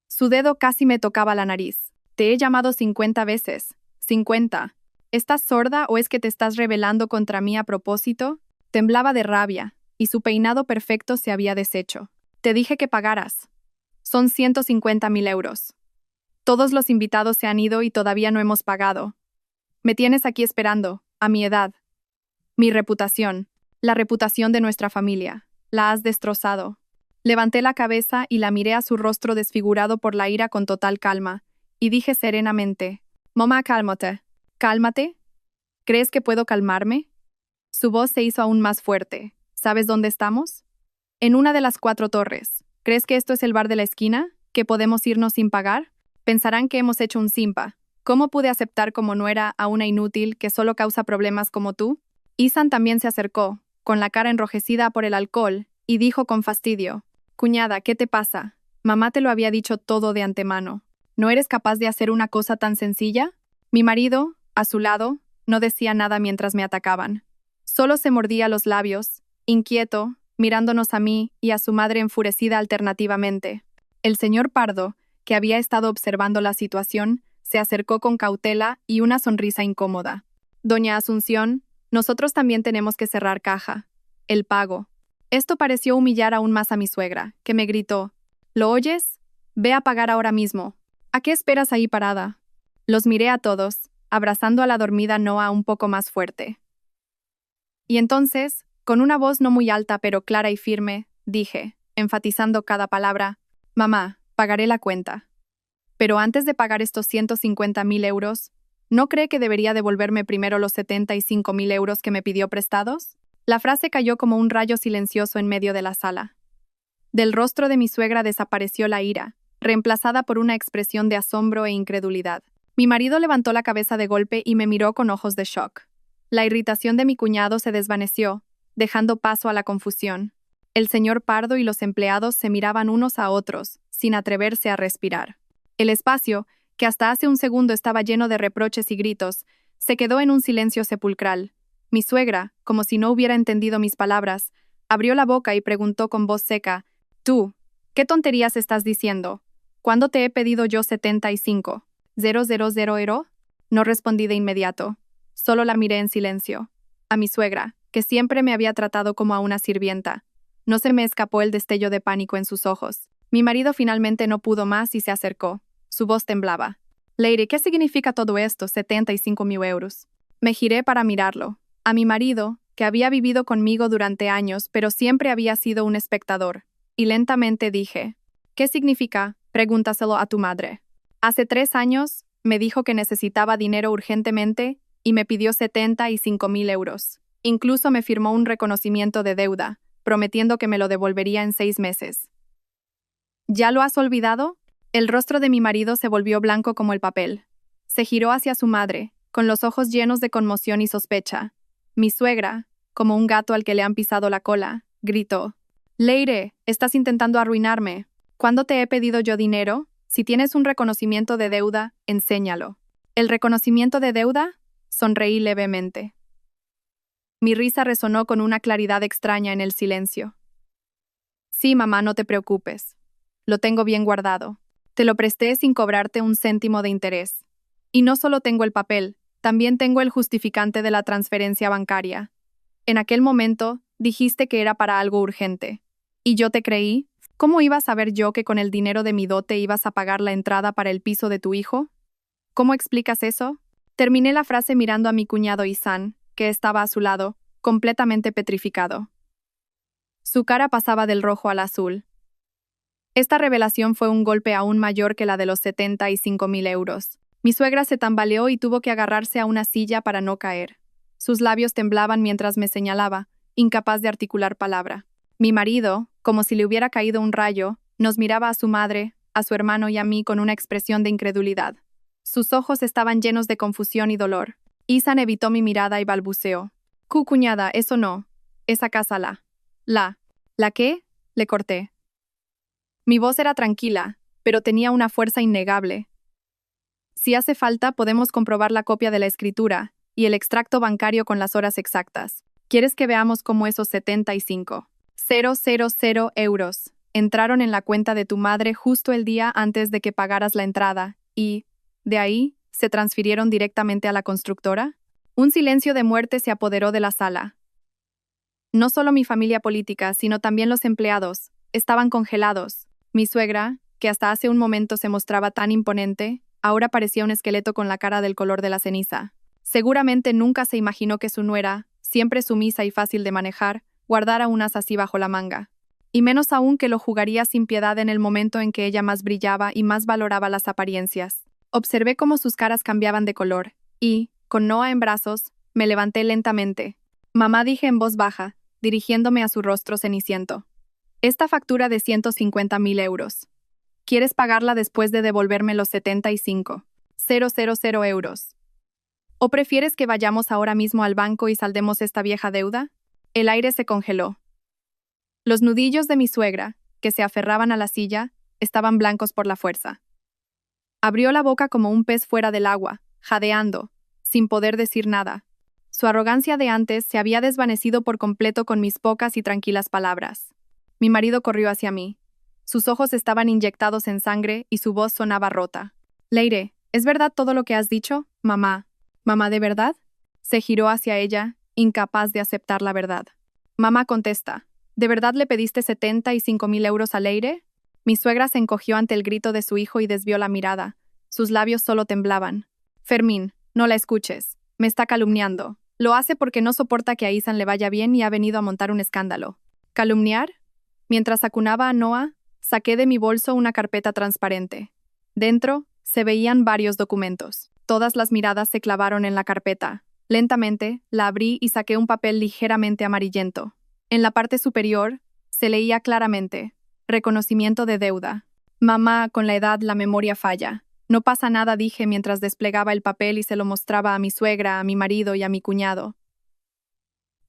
Su dedo casi me tocaba la nariz. Te he llamado 50 veces. 50. ¿Estás sorda o es que te estás rebelando contra mí a propósito? Temblaba de rabia, y su peinado perfecto se había deshecho. Te dije que pagaras. Son 150.000 euros. Todos los invitados se han ido y todavía no hemos pagado. Me tienes aquí esperando, a mi edad. Mi reputación, la reputación de nuestra familia, la has destrozado. Levanté la cabeza y la miré a su rostro desfigurado por la ira con total calma, y dije serenamente, «Mamá, cálmate. ¿Cálmate? ¿Crees que puedo calmarme?» Su voz se hizo aún más fuerte. ¿Sabes dónde estamos? En una de las 4 torres. ¿Crees que esto es el bar de la esquina? ¿Que podemos irnos sin pagar? Pensarán que hemos hecho un simpa. ¿Cómo pude aceptar como nuera a una inútil que solo causa problemas como tú? Isan también se acercó, con la cara enrojecida por el alcohol, y dijo con fastidio, «Cuñada, ¿qué te pasa? Mamá te lo había dicho todo de antemano. ¿No eres capaz de hacer una cosa tan sencilla?» Mi marido, a su lado, no decía nada mientras me atacaban. Solo se mordía los labios, inquieto, mirándonos a mí y a su madre enfurecida alternativamente. El señor Pardo, que había estado observando la situación, se acercó con cautela y una sonrisa incómoda. «Doña Asunción, nosotros también tenemos que cerrar caja. El pago». Esto pareció humillar aún más a mi suegra, que me gritó, «¿Lo oyes? Ve a pagar ahora mismo. ¿A qué esperas ahí parada?» Los miré a todos, abrazando a la dormida Noa un poco más fuerte. Y entonces, con una voz no muy alta pero clara y firme, dije, enfatizando cada palabra, «Mamá, pagaré la cuenta. Pero antes de pagar estos 150.000 euros, ¿no cree que debería devolverme primero los 75.000 euros que me pidió prestados?» La frase cayó como un rayo silencioso en medio de la sala. Del rostro de mi suegra desapareció la ira, reemplazada por una expresión de asombro e incredulidad. Mi marido levantó la cabeza de golpe y me miró con ojos de shock. La irritación de mi cuñado se desvaneció, dejando paso a la confusión. El señor Pardo y los empleados se miraban unos a otros, sin atreverse a respirar. El espacio, que hasta hace un segundo estaba lleno de reproches y gritos, se quedó en un silencio sepulcral. Mi suegra, como si no hubiera entendido mis palabras, abrió la boca y preguntó con voz seca, «Tú, ¿qué tonterías estás diciendo? ¿Cuándo te he pedido yo 75? ¿000? No respondí de inmediato. Solo la miré en silencio. A mi suegra, que siempre me había tratado como a una sirvienta. No se me escapó el destello de pánico en sus ojos. Mi marido finalmente no pudo más y se acercó. Su voz temblaba. «Leire, ¿qué significa todo esto, 75.000 euros?» Me giré para mirarlo. A mi marido, que había vivido conmigo durante años, pero siempre había sido un espectador. Y lentamente dije, «¿Qué significa? Pregúntaselo a tu madre». Hace 3 años, me dijo que necesitaba dinero urgentemente y me pidió 75.000 euros. Incluso me firmó un reconocimiento de deuda, prometiendo que me lo devolvería en 6 meses. ¿Ya lo has olvidado? El rostro de mi marido se volvió blanco como el papel. Se giró hacia su madre, con los ojos llenos de conmoción y sospecha. Mi suegra, como un gato al que le han pisado la cola, gritó, «Leire, estás intentando arruinarme. ¿Cuándo te he pedido yo dinero? Si tienes un reconocimiento de deuda, enséñalo». «¿El reconocimiento de deuda?» Sonreí levemente. Mi risa resonó con una claridad extraña en el silencio. «Sí, mamá, no te preocupes. Lo tengo bien guardado. Te lo presté sin cobrarte un céntimo de interés. Y no solo tengo el papel, también tengo el justificante de la transferencia bancaria. En aquel momento, dijiste que era para algo urgente. ¿Y yo te creí? ¿Cómo iba a saber yo que con el dinero de mi dote ibas a pagar la entrada para el piso de tu hijo? ¿Cómo explicas eso?» Terminé la frase mirando a mi cuñado Isan, que estaba a su lado, completamente petrificado. Su cara pasaba del rojo al azul. Esta revelación fue un golpe aún mayor que la de los 75.000 euros. Mi suegra se tambaleó y tuvo que agarrarse a una silla para no caer. Sus labios temblaban mientras me señalaba, incapaz de articular palabra. Mi marido, como si le hubiera caído un rayo, Nos miraba a su madre, a su hermano y a mí con una expresión de incredulidad. Sus ojos estaban llenos de confusión y dolor. Isan evitó mi mirada y balbuceó. Cuñada, eso no. Esa casa ¿La qué? Le corté. Mi voz era tranquila, pero tenía una fuerza innegable. Si hace falta, podemos comprobar la copia de la escritura y el extracto bancario con las horas exactas. ¿Quieres que veamos cómo esos 75,000 euros entraron en la cuenta de tu madre justo el día antes de que pagaras la entrada y, de ahí, se transfirieron directamente a la constructora? Un silencio de muerte se apoderó de la sala. No solo mi familia política, sino también los empleados, estaban congelados. Mi suegra, que hasta hace un momento se mostraba tan imponente, ahora parecía un esqueleto con la cara del color de la ceniza. Seguramente nunca se imaginó que su nuera, siempre sumisa y fácil de manejar, guardara un as así bajo la manga. Y menos aún que lo jugaría sin piedad en el momento en que ella más brillaba y más valoraba las apariencias. Observé cómo sus caras cambiaban de color, y, con Noah en brazos, me levanté lentamente. Mamá, dije en voz baja, dirigiéndome a su rostro ceniciento. Esta factura de 150,000 euros. ¿Quieres pagarla después de devolverme los 75,000 euros? ¿O prefieres que vayamos ahora mismo al banco y saldemos esta vieja deuda? El aire se congeló. Los nudillos de mi suegra, que se aferraban a la silla, estaban blancos por la fuerza. Abrió la boca como un pez fuera del agua, jadeando, sin poder decir nada. Su arrogancia de antes se había desvanecido por completo con mis pocas y tranquilas palabras. Mi marido corrió hacia mí. Sus ojos estaban inyectados en sangre y su voz sonaba rota. Leire, ¿es verdad todo lo que has dicho, mamá? ¿Mamá de verdad? Se giró hacia ella, incapaz de aceptar la verdad. Mamá, contesta. ¿De verdad le pediste 75,000 euros a Leire? Mi suegra se encogió ante el grito de su hijo y desvió la mirada. Sus labios solo temblaban. Fermín, no la escuches. Me está calumniando. Lo hace porque no soporta que a Isan le vaya bien y ha venido a montar un escándalo. ¿Calumniar? Mientras acunaba a Noah, saqué de mi bolso una carpeta transparente. Dentro, se veían varios documentos. Todas las miradas se clavaron en la carpeta. Lentamente, la abrí y saqué un papel ligeramente amarillento. En la parte superior, se leía claramente: reconocimiento de deuda. Mamá, con la edad la memoria falla. No pasa nada, dije mientras desplegaba el papel y se lo mostraba a mi suegra, a mi marido y a mi cuñado.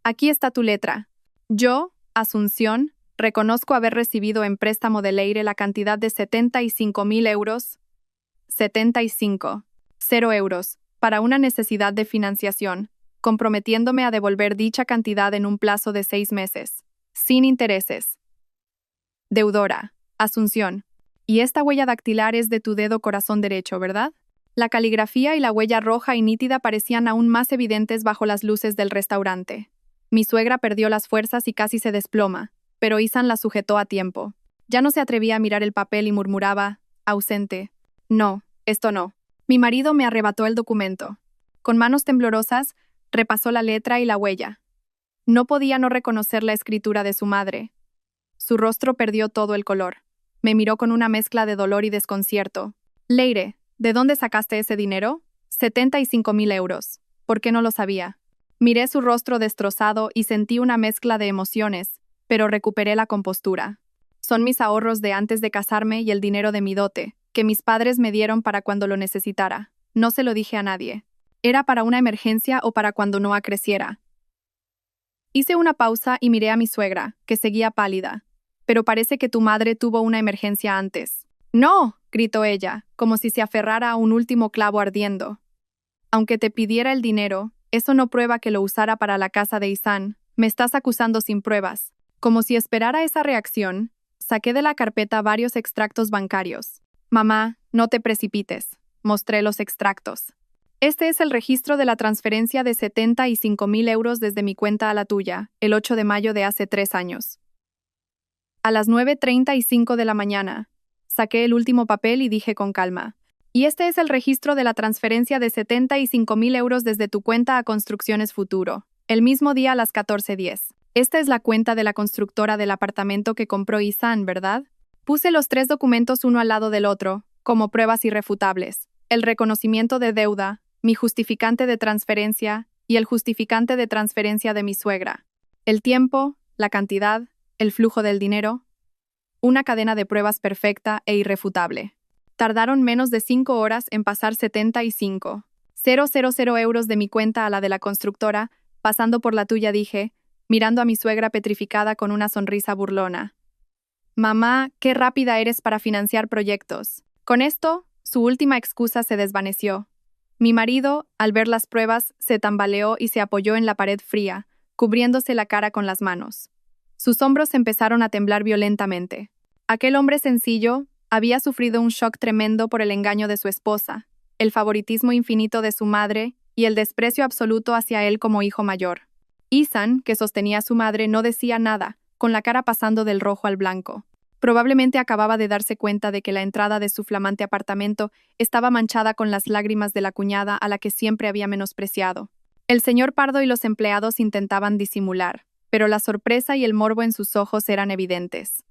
Aquí está tu letra. Yo, Asunción, reconozco haber recibido en préstamo de Leire la cantidad de 75,000 euros. 75,000 euros, para una necesidad de financiación, comprometiéndome a devolver dicha cantidad en un plazo de 6 meses, sin intereses. Deudora, Asunción. Y esta huella dactilar es de tu dedo corazón derecho, ¿verdad? La caligrafía y la huella roja y nítida parecían aún más evidentes bajo las luces del restaurante. Mi suegra perdió las fuerzas y casi se desploma, pero Isan la sujetó a tiempo. Ya no se atrevía a mirar el papel y murmuraba, ausente: no, esto no. Mi marido me arrebató el documento. Con manos temblorosas, repasó la letra y la huella. No podía no reconocer la escritura de su madre. Su rostro perdió todo el color. Me miró con una mezcla de dolor y desconcierto. Leire, ¿de dónde sacaste ese dinero? 75,000 euros. ¿Por qué no lo sabía? Miré su rostro destrozado y sentí una mezcla de emociones, pero recuperé la compostura. Son mis ahorros de antes de casarme y el dinero de mi dote, que mis padres me dieron para cuando lo necesitara. No se lo dije a nadie. Era para una emergencia o para cuando Noah creciera. Hice una pausa y miré a mi suegra, que seguía pálida. Pero parece que tu madre tuvo una emergencia antes. ¡No!, gritó ella, como si se aferrara a un último clavo ardiendo. Aunque te pidiera el dinero, eso no prueba que lo usara para la casa de Isan. Me estás acusando sin pruebas. Como si esperara esa reacción, saqué de la carpeta varios extractos bancarios. Mamá, no te precipites. Mostré los extractos. Este es el registro de la transferencia de 75,000 euros desde mi cuenta a la tuya, el 8 de mayo de hace 3 años. A las 9:35 de la mañana, saqué el último papel y dije con calma: y este es el registro de la transferencia de 75,000 euros desde tu cuenta a Construcciones Futuro, el mismo día a las 14:10. Esta es la cuenta de la constructora del apartamento que compró Isan, ¿verdad? Puse los 3 documentos uno al lado del otro, como pruebas irrefutables: el reconocimiento de deuda, mi justificante de transferencia y el justificante de transferencia de mi suegra. El tiempo, la cantidad, el flujo del dinero. Una cadena de pruebas perfecta e irrefutable. Tardaron menos de 5 horas en pasar 75,000 euros de mi cuenta a la de la constructora, pasando por la tuya, dije, mirando a mi suegra petrificada con una sonrisa burlona. Mamá, qué rápida eres para financiar proyectos. Con esto, su última excusa se desvaneció. Mi marido, al ver las pruebas, se tambaleó y se apoyó en la pared fría, cubriéndose la cara con las manos. Sus hombros empezaron a temblar violentamente. Aquel hombre sencillo había sufrido un shock tremendo por el engaño de su esposa, el favoritismo infinito de su madre y el desprecio absoluto hacia él como hijo mayor. Ihsan, que sostenía a su madre, no decía nada, con la cara pasando del rojo al blanco. Probablemente acababa de darse cuenta de que la entrada de su flamante apartamento estaba manchada con las lágrimas de la cuñada a la que siempre había menospreciado. El señor Pardo y los empleados intentaban disimular, pero la sorpresa y el morbo en sus ojos eran evidentes.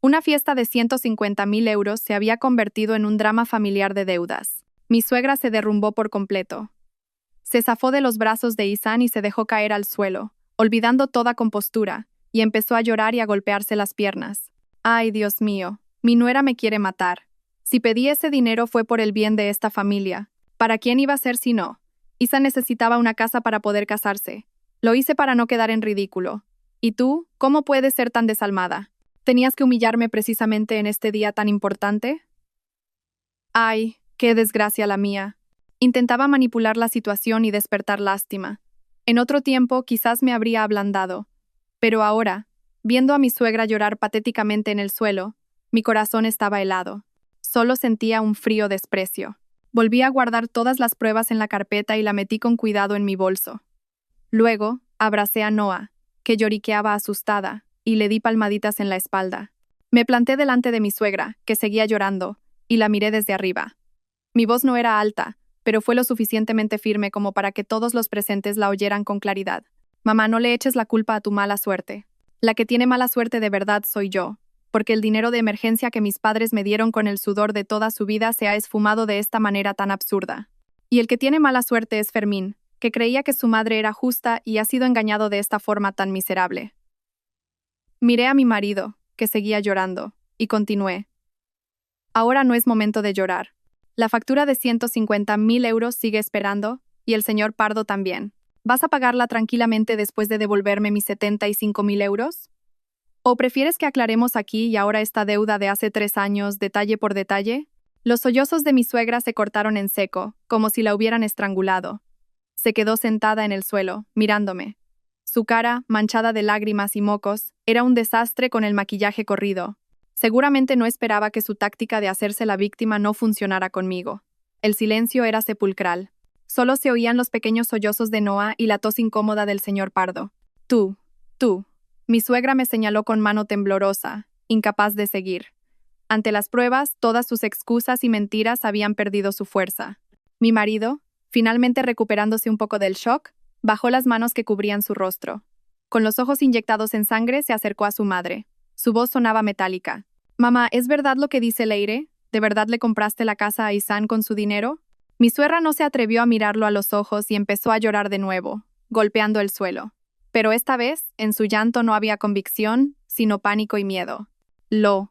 Una fiesta de 150,000 euros se había convertido en un drama familiar de deudas. Mi suegra se derrumbó por completo. Se zafó de los brazos de Ihsan y se dejó caer al suelo, olvidando toda compostura, y empezó a llorar y a golpearse las piernas. «Ay, Dios mío, mi nuera me quiere matar. Si pedí ese dinero fue por el bien de esta familia. ¿Para quién iba a ser si no? Ihsan necesitaba una casa para poder casarse. Lo hice para no quedar en ridículo. ¿Y tú, cómo puedes ser tan desalmada? ¿Tenías que humillarme precisamente en este día tan importante?» «Ay, qué desgracia la mía». Intentaba manipular la situación y despertar lástima. En otro tiempo quizás me habría ablandado. Pero ahora, viendo a mi suegra llorar patéticamente en el suelo, mi corazón estaba helado. Solo sentía un frío desprecio. Volví a guardar todas las pruebas en la carpeta y la metí con cuidado en mi bolso. Luego, abracé a Noa, que lloriqueaba asustada, y le di palmaditas en la espalda. Me planté delante de mi suegra, que seguía llorando, y la miré desde arriba. Mi voz no era alta, pero fue lo suficientemente firme como para que todos los presentes la oyeran con claridad. «Mamá, no le eches la culpa a tu mala suerte. La que tiene mala suerte de verdad soy yo, porque el dinero de emergencia que mis padres me dieron con el sudor de toda su vida se ha esfumado de esta manera tan absurda. Y el que tiene mala suerte es Fermín, que creía que su madre era justa y ha sido engañado de esta forma tan miserable». Miré a mi marido, que seguía llorando, y continué. «Ahora no es momento de llorar. La factura de 150,000 euros sigue esperando, y el señor Pardo también. ¿Vas a pagarla tranquilamente después de devolverme mis 75,000 euros? ¿O prefieres que aclaremos aquí y ahora esta deuda de hace 3 años, detalle por detalle?» Los sollozos de mi suegra se cortaron en seco, como si la hubieran estrangulado. Se quedó sentada en el suelo, mirándome. Su cara, manchada de lágrimas y mocos, era un desastre con el maquillaje corrido. Seguramente no esperaba que su táctica de hacerse la víctima no funcionara conmigo. El silencio era sepulcral. Solo se oían los pequeños sollozos de Noa y la tos incómoda del señor Pardo. Tú. Mi suegra me señaló con mano temblorosa, incapaz de seguir. Ante las pruebas, todas sus excusas y mentiras habían perdido su fuerza. Mi marido, finalmente recuperándose un poco del shock, bajó las manos que cubrían su rostro. Con los ojos inyectados en sangre, se acercó a su madre. Su voz sonaba metálica. «Mamá, ¿es verdad lo que dice Leire? ¿De verdad le compraste la casa a Ihsan con su dinero?» Mi suegra no se atrevió a mirarlo a los ojos y empezó a llorar de nuevo, golpeando el suelo. Pero esta vez, en su llanto no había convicción, sino pánico y miedo. Lo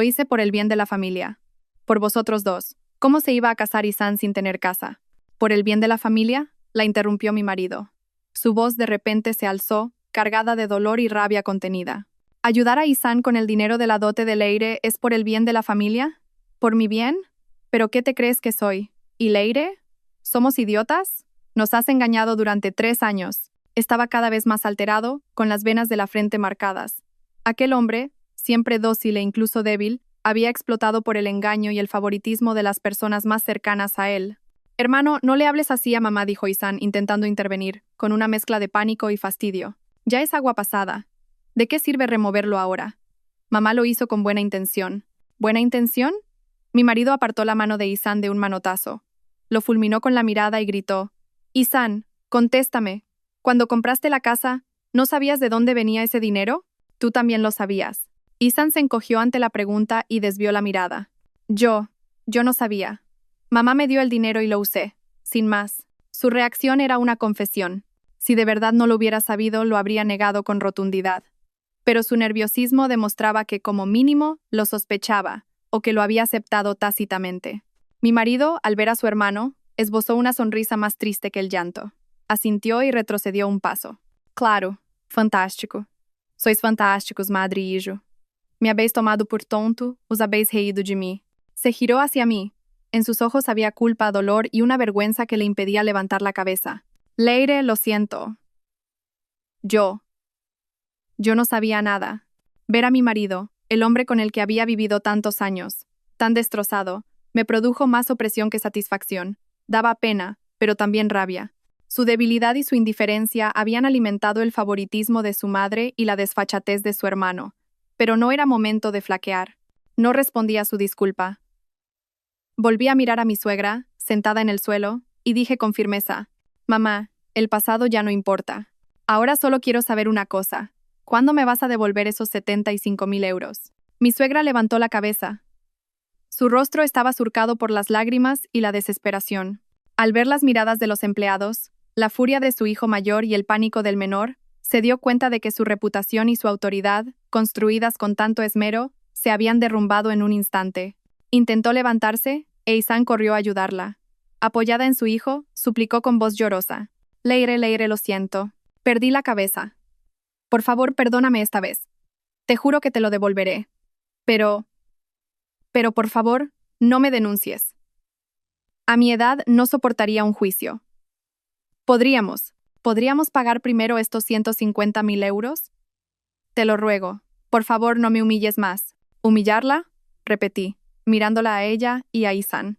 hice por el bien de la familia. Por vosotros dos. ¿Cómo se iba a casar Ihsan sin tener casa? ¿Por el bien de la familia?, la interrumpió mi marido. Su voz de repente se alzó, cargada de dolor y rabia contenida. ¿Ayudar a Ihsan con el dinero de la dote de Leire es por el bien de la familia? ¿Por mi bien? ¿Pero qué te crees que soy? ¿Y Leire? ¿Somos idiotas? Nos has engañado durante 3 años. Estaba cada vez más alterado, con las venas de la frente marcadas. Aquel hombre, siempre dócil e incluso débil, había explotado por el engaño y el favoritismo de las personas más cercanas a él. «Hermano, no le hables así a mamá», dijo Ihsan, intentando intervenir, con una mezcla de pánico y fastidio. «Ya es agua pasada. ¿De qué sirve removerlo ahora?» Mamá lo hizo con buena intención. ¿Buena intención? Mi marido apartó la mano de Ihsan de un manotazo. Lo fulminó con la mirada y gritó: «Ihsan, contéstame. Cuando compraste la casa, ¿no sabías de dónde venía ese dinero? Tú también lo sabías». Ihsan se encogió ante la pregunta y desvió la mirada. Yo no sabía. Mamá me dio el dinero y lo usé, sin más. Su reacción era una confesión. Si de verdad no lo hubiera sabido, lo habría negado con rotundidad. pero su nerviosismo demostraba que, como mínimo, lo sospechaba, o que lo había aceptado tácitamente. Mi marido, al ver a su hermano, esbozó una sonrisa más triste que el llanto. Asintió y retrocedió un paso. Claro, fantástico. Sois fantásticos, madre e hijo. Me habéis tomado por tonto, os habéis reído de mí. Se giró hacia mí. En sus ojos había culpa, dolor y una vergüenza que le impedía levantar la cabeza. Leire, lo siento. Yo no sabía nada. Ver a mi marido, el hombre con el que había vivido tantos años, tan destrozado, me produjo más opresión que satisfacción. Daba pena, pero también rabia. Su debilidad y su indiferencia habían alimentado el favoritismo de su madre y la desfachatez de su hermano. Pero no era momento de flaquear. No respondí a su disculpa. Volví a mirar a mi suegra, sentada en el suelo, y dije con firmeza: «Mamá, el pasado ya no importa. Ahora solo quiero saber una cosa. ¿Cuándo me vas a devolver esos 75.000 euros?» Mi suegra levantó la cabeza. Su rostro estaba surcado por las lágrimas y la desesperación. Al ver las miradas de los empleados, la furia de su hijo mayor y el pánico del menor, se dio cuenta de que su reputación y su autoridad, construidas con tanto esmero, se habían derrumbado en un instante. Intentó levantarse, e Isan corrió a ayudarla. Apoyada en su hijo, suplicó con voz llorosa: «Leire, Leire, lo siento. Perdí la cabeza. Por favor, perdóname esta vez. Te juro que te lo devolveré. Pero por favor, no me denuncies. A mi edad no soportaría un juicio. ¿Podríamos pagar primero estos 150.000 euros? Te lo ruego. Por favor, no me humilles más». «¿Humillarla?», repetí, mirándola a ella y a Isan.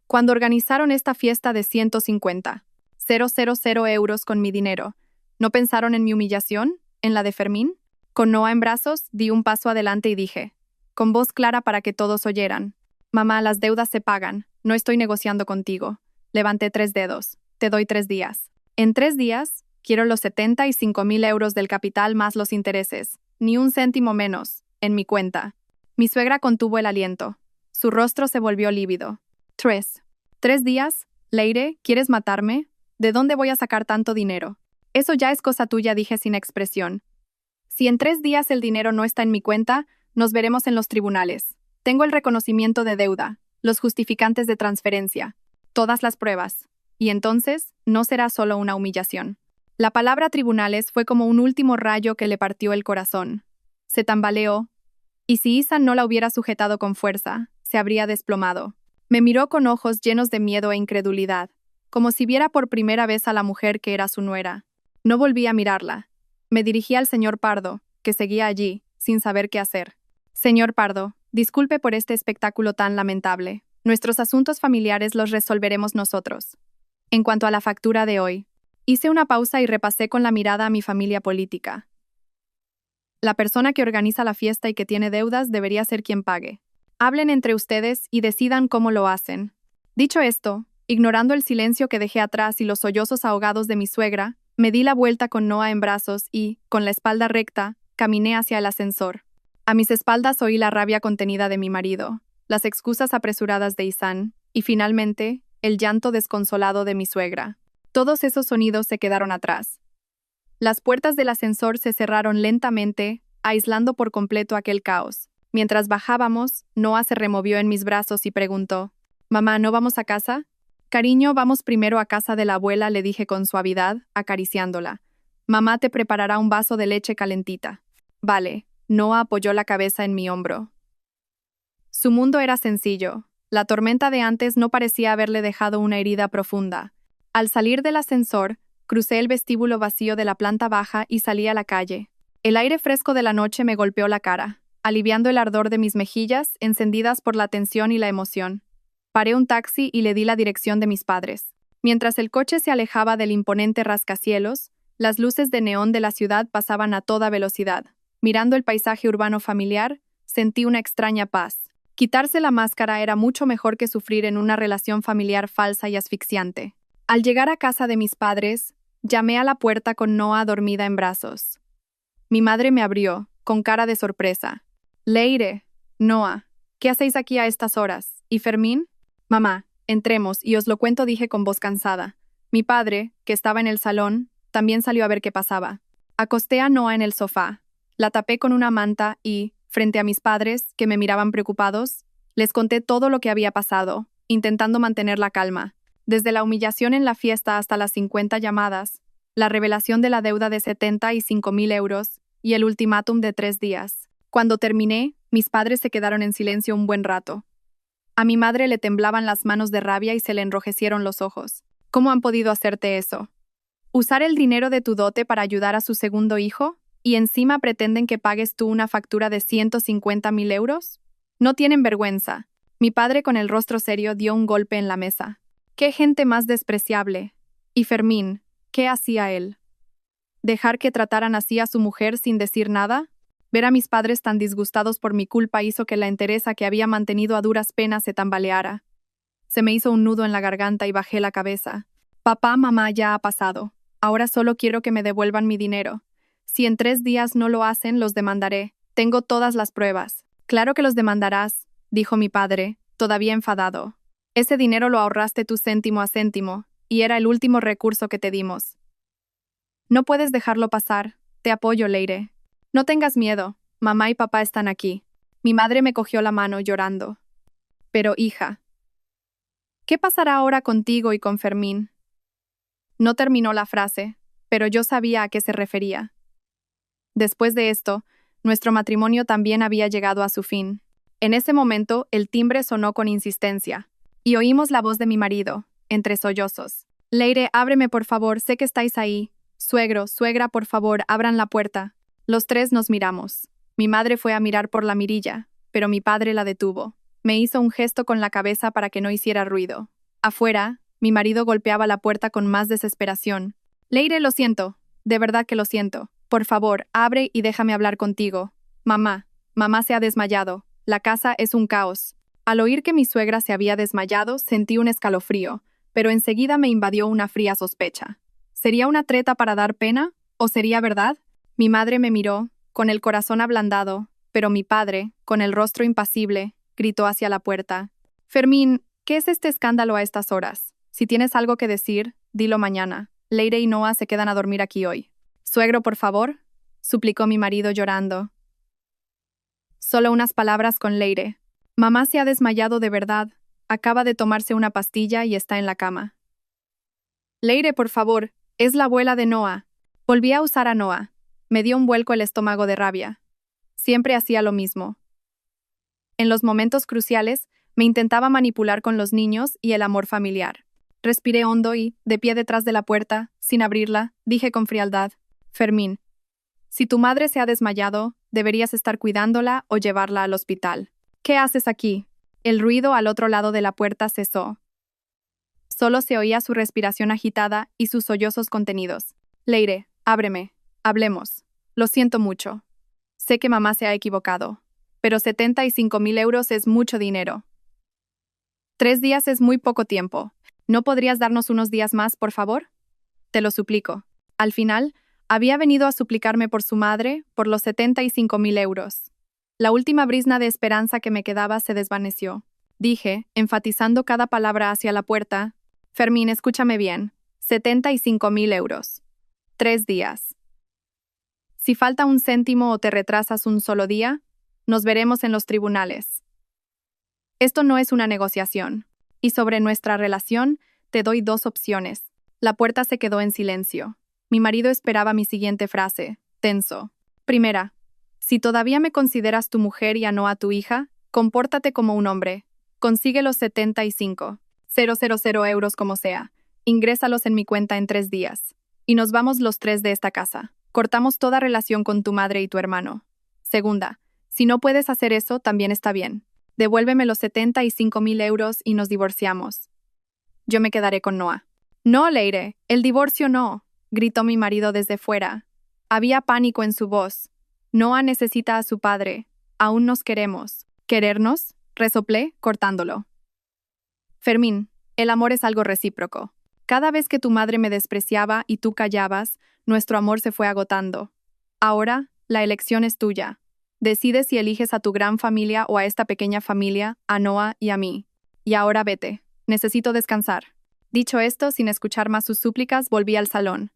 Cuando organizaron esta fiesta de 150.000 euros con mi dinero, ¿no pensaron en mi humillación? ¿En la de Fermín? Con Noah en brazos, di un paso adelante y dije, con voz clara para que todos oyeran: «Mamá, las deudas se pagan. No estoy negociando contigo». Levanté 3 dedos. «Te doy 3 días. En 3 días, quiero los 75.000 euros del capital más los intereses. Ni un céntimo menos, en mi cuenta». Mi suegra contuvo el aliento. Su rostro se volvió lívido. «¿3 días? Leire, ¿quieres matarme? ¿De dónde voy a sacar tanto dinero?» «Eso ya es cosa tuya», dije sin expresión. «Si en 3 días el dinero no está en mi cuenta, nos veremos en los tribunales. Tengo el reconocimiento de deuda, los justificantes de transferencia, todas las pruebas. Y entonces, no será solo una humillación». La palabra tribunales fue como un último rayo que le partió el corazón. Se tambaleó, y si Isan no la hubiera sujetado con fuerza, se habría desplomado. Me miró con ojos llenos de miedo e incredulidad, como si viera por primera vez a la mujer que era su nuera. No volví a mirarla. Me dirigí al señor Pardo, que seguía allí, sin saber qué hacer. «Señor Pardo, disculpe por este espectáculo tan lamentable. Nuestros asuntos familiares los resolveremos nosotros. En cuanto a la factura de hoy». Hice una pausa y repasé con la mirada a mi familia política. La persona que organiza la fiesta y que tiene deudas debería ser quien pague. Hablen entre ustedes y decidan cómo lo hacen. Dicho esto, ignorando el silencio que dejé atrás y los sollozos ahogados de mi suegra, me di la vuelta con Noah en brazos y, con la espalda recta, caminé hacia el ascensor. A mis espaldas oí la rabia contenida de mi marido, las excusas apresuradas de Isan, y finalmente, el llanto desconsolado de mi suegra. Todos esos sonidos se quedaron atrás. Las puertas del ascensor se cerraron lentamente, aislando por completo aquel caos. Mientras bajábamos, Noah se removió en mis brazos y preguntó: «Mamá, ¿no vamos a casa?» «Cariño, vamos primero a casa de la abuela», le dije con suavidad, acariciándola. «Mamá te preparará un vaso de leche calentita». «Vale». Noah apoyó la cabeza en mi hombro. Su mundo era sencillo. La tormenta de antes no parecía haberle dejado una herida profunda. Al salir del ascensor, crucé el vestíbulo vacío de la planta baja y salí a la calle. El aire fresco de la noche me golpeó la cara, aliviando el ardor de mis mejillas, encendidas por la tensión y la emoción. Paré un taxi y le di la dirección de mis padres. Mientras el coche se alejaba del imponente rascacielos, las luces de neón de la ciudad pasaban a toda velocidad. Mirando el paisaje urbano familiar, sentí una extraña paz. Quitarse la máscara era mucho mejor que sufrir en una relación familiar falsa y asfixiante. Al llegar a casa de mis padres, llamé a la puerta con Noah dormida en brazos. Mi madre me abrió, con cara de sorpresa. «Leire, Noah, ¿qué hacéis aquí a estas horas? ¿Y Fermín?» «Mamá, entremos y os lo cuento», dije con voz cansada. Mi padre, que estaba en el salón, también salió a ver qué pasaba. Acosté a Noah en el sofá. La tapé con una manta y, frente a mis padres, que me miraban preocupados, les conté todo lo que había pasado, intentando mantener la calma. Desde la humillación en la fiesta hasta las 50 llamadas, la revelación de la deuda de 75.000 euros y el ultimátum de 3 días. Cuando terminé, mis padres se quedaron en silencio un buen rato. A mi madre le temblaban las manos de rabia y se le enrojecieron los ojos. ¿Cómo han podido hacerte eso? ¿Usar el dinero de tu dote para ayudar a su segundo hijo? ¿Y encima pretenden que pagues tú una factura de 150.000 euros? No tienen vergüenza. Mi padre con el rostro serio dio un golpe en la mesa. ¡Qué gente más despreciable! Y Fermín, ¿qué hacía él? ¿Dejar que trataran así a su mujer sin decir nada? Ver a mis padres tan disgustados por mi culpa hizo que la entereza que había mantenido a duras penas se tambaleara. Se me hizo un nudo en la garganta y bajé la cabeza. Papá, mamá, ya ha pasado. Ahora solo quiero que me devuelvan mi dinero. Si en 3 días no lo hacen, los demandaré. Tengo todas las pruebas. Claro que los demandarás, dijo mi padre, todavía enfadado. Ese dinero lo ahorraste tú céntimo a céntimo, y era el último recurso que te dimos. No puedes dejarlo pasar. Te apoyo, Leire. No tengas miedo. Mamá y papá están aquí. Mi madre me cogió la mano llorando. Pero, hija, ¿qué pasará ahora contigo y con Fermín? No terminó la frase, pero yo sabía a qué se refería. Después de esto, nuestro matrimonio también había llegado a su fin. En ese momento, el timbre sonó con insistencia, y oímos la voz de mi marido, entre sollozos. Leire, ábreme por favor, sé que estáis ahí. Suegro, suegra, por favor, abran la puerta. Los tres nos miramos. Mi madre fue a mirar por la mirilla, pero mi padre la detuvo. Me hizo un gesto con la cabeza para que no hiciera ruido. Afuera, mi marido golpeaba la puerta con más desesperación. Leire, lo siento. De verdad que lo siento. Por favor, abre y déjame hablar contigo. Mamá se ha desmayado. La casa es un caos. Al oír que mi suegra se había desmayado, sentí un escalofrío, pero enseguida me invadió una fría sospecha. ¿Sería una treta para dar pena? ¿O sería verdad? Mi madre me miró, con el corazón ablandado, pero mi padre, con el rostro impasible, gritó hacia la puerta. Fermín, ¿qué es este escándalo a estas horas? Si tienes algo que decir, dilo mañana. Leire y Noah se quedan a dormir aquí hoy. Suegro, por favor, suplicó mi marido llorando. Solo unas palabras con Leire. Mamá se ha desmayado de verdad. Acaba de tomarse una pastilla y está en la cama. Leire, por favor, es la abuela de Noah. Volví a usar a Noah. Me dio un vuelco el estómago de rabia. Siempre hacía lo mismo. En los momentos cruciales, me intentaba manipular con los niños y el amor familiar. Respiré hondo y, de pie detrás de la puerta, sin abrirla, dije con frialdad: Fermín, si tu madre se ha desmayado, deberías estar cuidándola o llevarla al hospital. ¿Qué haces aquí? El ruido al otro lado de la puerta cesó. Solo se oía su respiración agitada y sus sollozos contenidos. Leire, ábreme. Hablemos. Lo siento mucho. Sé que mamá se ha equivocado, pero 75.000 euros es mucho dinero. 3 días es muy poco tiempo. ¿No podrías darnos unos días más, por favor? Te lo suplico. Al final, había venido a suplicarme por su madre, por los 75.000 euros. La última brizna de esperanza que me quedaba se desvaneció. Dije, enfatizando cada palabra hacia la puerta: Fermín, escúchame bien. 75.000 euros. 3 días. Si falta un céntimo o te retrasas un solo día, nos veremos en los tribunales. Esto no es una negociación. Y sobre nuestra relación, te doy 2 opciones. La puerta se quedó en silencio. Mi marido esperaba mi siguiente frase, tenso. Primera, si todavía me consideras tu mujer y no a tu hija, compórtate como un hombre. Consigue los 75.000 euros como sea. Ingrésalos en mi cuenta en 3 días. Y nos vamos los 3 de esta casa. Cortamos toda relación con tu madre y tu hermano. Segunda, si no puedes hacer eso, también está bien. Devuélveme los 75.000 euros y nos divorciamos. Yo me quedaré con Noah. No, Leire, el divorcio no, gritó mi marido desde fuera. Había pánico en su voz. Noah necesita a su padre. Aún nos queremos. ¿Querernos? Resoplé, cortándolo. Fermín, el amor es algo recíproco. Cada vez que tu madre me despreciaba y tú callabas, nuestro amor se fue agotando. Ahora, la elección es tuya. Decide si eliges a tu gran familia o a esta pequeña familia, a Noah y a mí. Y ahora vete. Necesito descansar. Dicho esto, sin escuchar más sus súplicas, volví al salón.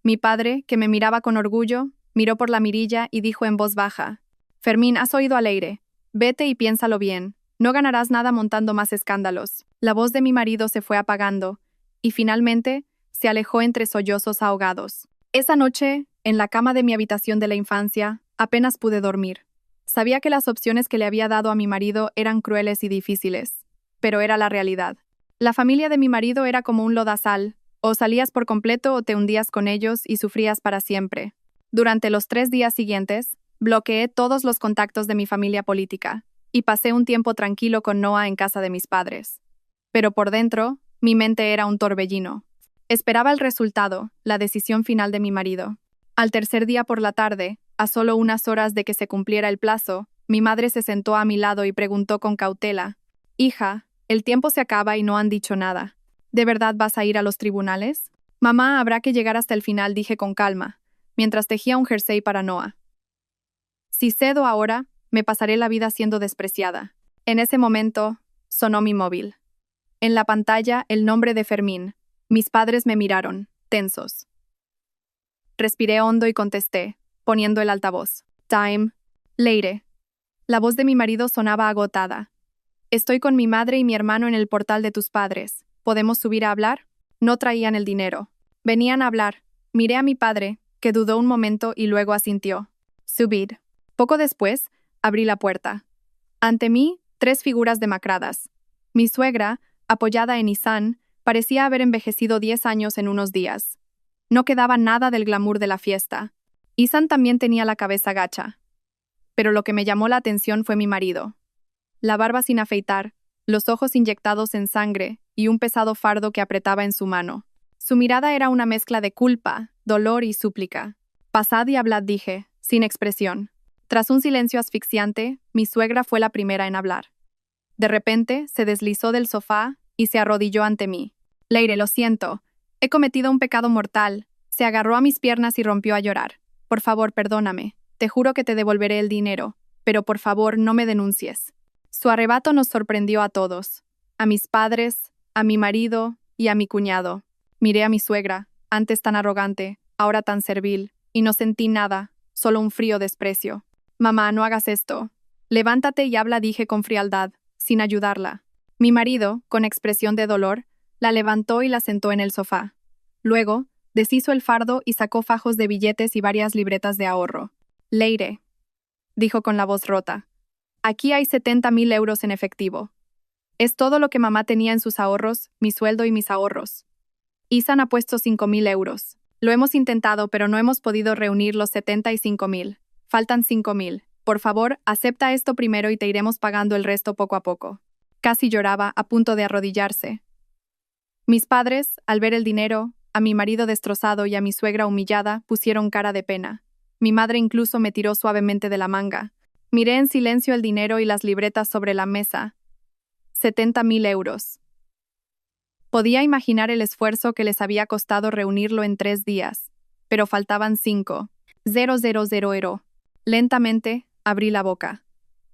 Mi padre, que me miraba con orgullo, Miró por la mirilla y dijo en voz baja: Fermín, has oído al aire. Vete y piénsalo bien. No ganarás nada montando más escándalos. La voz de mi marido se fue apagando, y finalmente se alejó entre sollozos ahogados. Esa noche, en la cama de mi habitación de la infancia, apenas pude dormir. Sabía que las opciones que le había dado a mi marido eran crueles y difíciles, pero era la realidad. La familia de mi marido era como un lodazal: o salías por completo o te hundías con ellos y sufrías para siempre. Durante los 3 días siguientes, bloqueé todos los contactos de mi familia política, y pasé un tiempo tranquilo con Noah en casa de mis padres. Pero por dentro, mi mente era un torbellino. Esperaba el resultado, la decisión final de mi marido. Al tercer día por la tarde, a solo unas horas de que se cumpliera el plazo, mi madre se sentó a mi lado y preguntó con cautela: Hija, el tiempo se acaba y no han dicho nada. ¿De verdad vas a ir a los tribunales? Mamá, habrá que llegar hasta el final, dije con calma, mientras tejía un jersey para Noah. Si cedo ahora, me pasaré la vida siendo despreciada. En ese momento, sonó mi móvil. En la pantalla, el nombre de Fermín. Mis padres me miraron, tensos. Respiré hondo y contesté, poniendo el altavoz. Time. Leire. La voz de mi marido sonaba agotada. Estoy con mi madre y mi hermano en el portal de tus padres. ¿Podemos subir a hablar? No traían el dinero. Venían a hablar. Miré a mi padre, que dudó un momento y luego asintió. Subid. Poco después, abrí la puerta. Ante mí, 3 figuras demacradas. Mi suegra, apoyada en Isan, parecía haber envejecido 10 años en unos días. No quedaba nada del glamour de la fiesta. Isan también tenía la cabeza gacha. Pero lo que me llamó la atención fue mi marido. La barba sin afeitar, los ojos inyectados en sangre y un pesado fardo que apretaba en su mano. Su mirada era una mezcla de culpa, dolor y súplica. Pasad y hablad, dije, sin expresión. Tras un silencio asfixiante, mi suegra fue la primera en hablar. De repente, se deslizó del sofá y se arrodilló ante mí. Leire, lo siento. He cometido un pecado mortal. Se agarró a mis piernas y rompió a llorar. Por favor, perdóname. Te juro que te devolveré el dinero, pero por favor, no me denuncies. Su arrebato nos sorprendió a todos. A mis padres, a mi marido y a mi cuñado. Miré a mi suegra, antes tan arrogante, ahora tan servil, y no sentí nada, solo un frío desprecio. Mamá, no hagas esto. Levántate y habla, dije con frialdad, sin ayudarla. Mi marido, con expresión de dolor, la levantó y la sentó en el sofá. Luego, deshizo el fardo y sacó fajos de billetes y varias libretas de ahorro. Leire, dijo con la voz rota. Aquí hay 70.000 euros en efectivo. Es todo lo que mamá tenía en sus ahorros, mi sueldo y mis ahorros. Isan ha puesto 5.000 euros. Lo hemos intentado, pero no hemos podido reunir los 75.000. Faltan 5.000. Por favor, acepta esto primero y te iremos pagando el resto poco a poco. Casi lloraba, a punto de arrodillarse. Mis padres, al ver el dinero, a mi marido destrozado y a mi suegra humillada, pusieron cara de pena. Mi madre incluso me tiró suavemente de la manga. Miré en silencio el dinero y las libretas sobre la mesa. 70.000 euros. Podía imaginar el esfuerzo que les había costado reunirlo en 3 días, pero faltaban 5. 000. Lentamente, abrí la boca.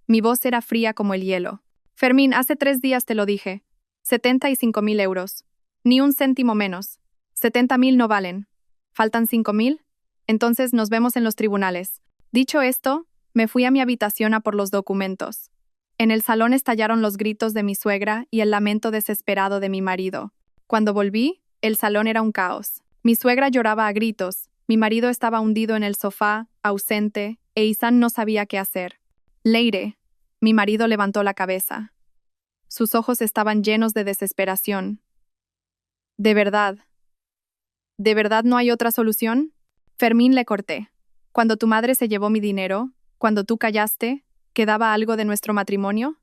Mi voz era fría como el hielo. Fermín, hace 3 días te lo dije. 75.000 euros. Ni un céntimo menos. 70.000 no valen. ¿Faltan 5.000? Entonces nos vemos en los tribunales. Dicho esto, me fui a mi habitación a por los documentos. En el salón estallaron los gritos de mi suegra y el lamento desesperado de mi marido. Cuando volví, el salón era un caos. Mi suegra lloraba a gritos, mi marido estaba hundido en el sofá, ausente, e Isan no sabía qué hacer. Leire, mi marido levantó la cabeza. Sus ojos estaban llenos de desesperación. ¿De verdad no hay otra solución? Fermín, le corté. Cuando tu madre se llevó mi dinero, cuando tú callaste, ¿quedaba algo de nuestro matrimonio?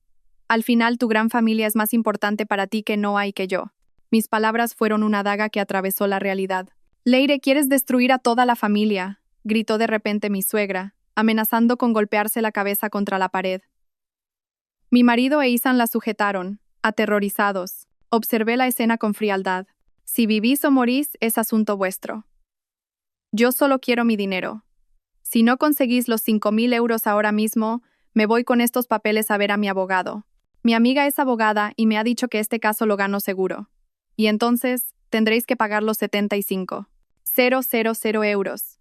Al final tu gran familia es más importante para ti que Noah y que yo. Mis palabras fueron una daga que atravesó la realidad. Leire, quieres destruir a toda la familia, gritó de repente mi suegra, amenazando con golpearse la cabeza contra la pared. Mi marido e Isan la sujetaron, aterrorizados. Observé la escena con frialdad. Si vivís o morís, es asunto vuestro. Yo solo quiero mi dinero. Si no conseguís los 5.000 euros ahora mismo, me voy con estos papeles a ver a mi abogado. Mi amiga es abogada y me ha dicho que este caso lo gano seguro. Y entonces, tendréis que pagar los 75.000 euros.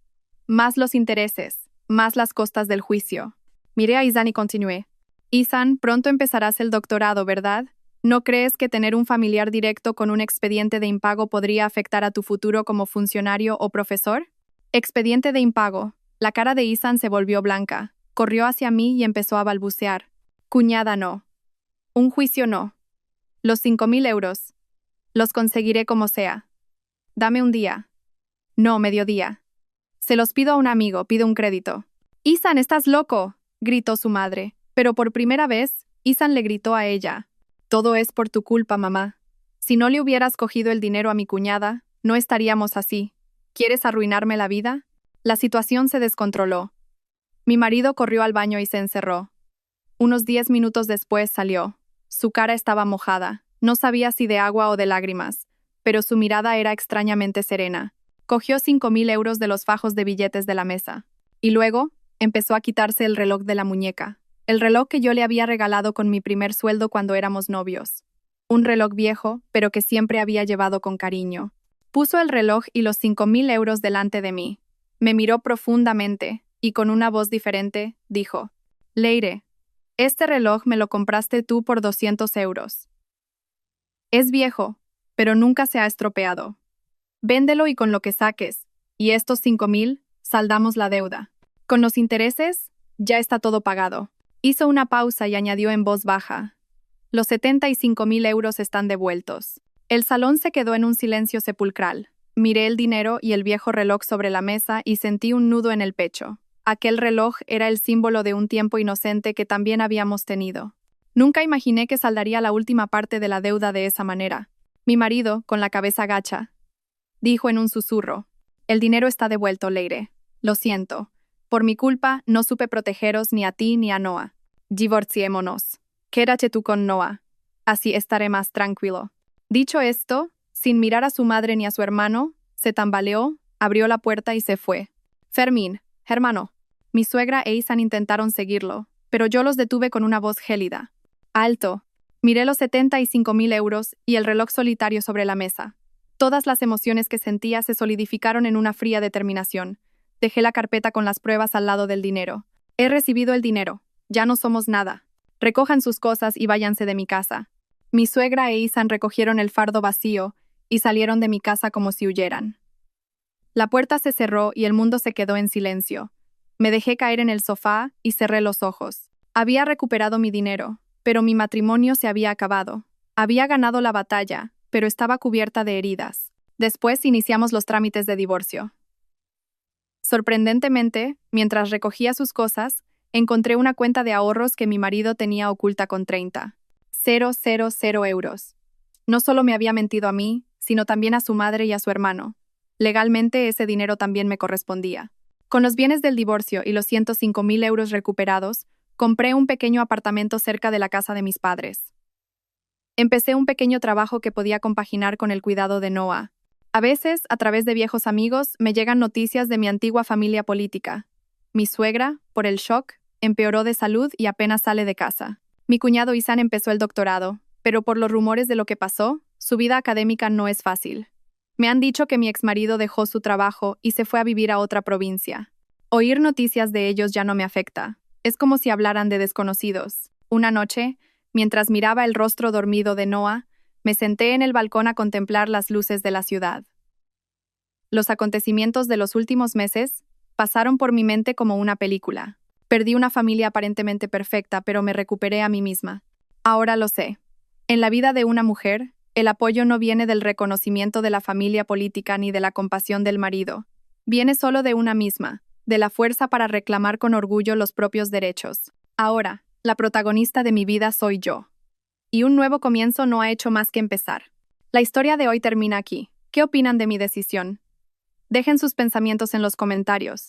más los intereses, más las costas del juicio. Miré a Isan y continué. Isan, pronto empezarás el doctorado, ¿verdad? ¿No crees que tener un familiar directo con un expediente de impago podría afectar a tu futuro como funcionario o profesor? Expediente de impago. La cara de Isan se volvió blanca. Corrió hacia mí y empezó a balbucear. Cuñada, no. Un juicio, no. Los 5.000 euros. Los conseguiré como sea. Dame un día. No, mediodía. Se los pido a un amigo, pido un crédito. Isan, estás loco, gritó su madre. Pero por primera vez, Isan le gritó a ella. Todo es por tu culpa, mamá. Si no le hubieras cogido el dinero a mi cuñada, no estaríamos así. ¿Quieres arruinarme la vida? La situación se descontroló. Mi marido corrió al baño y se encerró. Unos 10 minutos después salió. Su cara estaba mojada. No sabía si de agua o de lágrimas, pero su mirada era extrañamente serena. Cogió 5.000 euros de los fajos de billetes de la mesa. Y luego, empezó a quitarse el reloj de la muñeca. El reloj que yo le había regalado con mi primer sueldo cuando éramos novios. Un reloj viejo, pero que siempre había llevado con cariño. Puso el reloj y los 5.000 euros delante de mí. Me miró profundamente, y con una voz diferente, dijo: Leire, este reloj me lo compraste tú por 200 euros. Es viejo, pero nunca se ha estropeado. Véndelo y con lo que saques, y estos 5.000, saldamos la deuda. Con los intereses, ya está todo pagado. Hizo una pausa y añadió en voz baja: Los 75.000 euros están devueltos. El salón se quedó en un silencio sepulcral. Miré el dinero y el viejo reloj sobre la mesa y sentí un nudo en el pecho. Aquel reloj era el símbolo de un tiempo inocente que también habíamos tenido. Nunca imaginé que saldaría la última parte de la deuda de esa manera. Mi marido, con la cabeza gacha, dijo en un susurro: El dinero está devuelto, Leire. Lo siento. Por mi culpa, no supe protegeros ni a ti ni a Noah. Divorciémonos. Quédate tú con Noah. Así estaré más tranquilo. Dicho esto, sin mirar a su madre ni a su hermano, se tambaleó, abrió la puerta y se fue. Fermín, hermano. Mi suegra e Isan intentaron seguirlo, pero yo los detuve con una voz gélida. Alto. Miré los 75.000 euros y el reloj solitario sobre la mesa. Todas las emociones que sentía se solidificaron en una fría determinación. Dejé la carpeta con las pruebas al lado del dinero. He recibido el dinero. Ya no somos nada. Recojan sus cosas y váyanse de mi casa. Mi suegra e Isan recogieron el fardo vacío y salieron de mi casa como si huyeran. La puerta se cerró y el mundo se quedó en silencio. Me dejé caer en el sofá y cerré los ojos. Había recuperado mi dinero, pero mi matrimonio se había acabado. Había ganado la batalla, pero estaba cubierta de heridas. Después iniciamos los trámites de divorcio. Sorprendentemente, mientras recogía sus cosas, encontré una cuenta de ahorros que mi marido tenía oculta con 30.000 euros. No solo me había mentido a mí, sino también a su madre y a su hermano. Legalmente ese dinero también me correspondía. Con los bienes del divorcio y los 105.000 euros recuperados, compré un pequeño apartamento cerca de la casa de mis padres. Empecé un pequeño trabajo que podía compaginar con el cuidado de Noah. A veces, a través de viejos amigos, me llegan noticias de mi antigua familia política. Mi suegra, por el shock, empeoró de salud y apenas sale de casa. Mi cuñado Isan empezó el doctorado, pero por los rumores de lo que pasó, su vida académica no es fácil. Me han dicho que mi exmarido dejó su trabajo y se fue a vivir a otra provincia. Oír noticias de ellos ya no me afecta. Es como si hablaran de desconocidos. Una noche, mientras miraba el rostro dormido de Noah, me senté en el balcón a contemplar las luces de la ciudad. Los acontecimientos de los últimos meses pasaron por mi mente como una película. Perdí una familia aparentemente perfecta, pero me recuperé a mí misma. Ahora lo sé. En la vida de una mujer, el apoyo no viene del reconocimiento de la familia política ni de la compasión del marido. Viene solo de una misma, de la fuerza para reclamar con orgullo los propios derechos. Ahora, la protagonista de mi vida soy yo. Y un nuevo comienzo no ha hecho más que empezar. La historia de hoy termina aquí. ¿Qué opinan de mi decisión? Dejen sus pensamientos en los comentarios.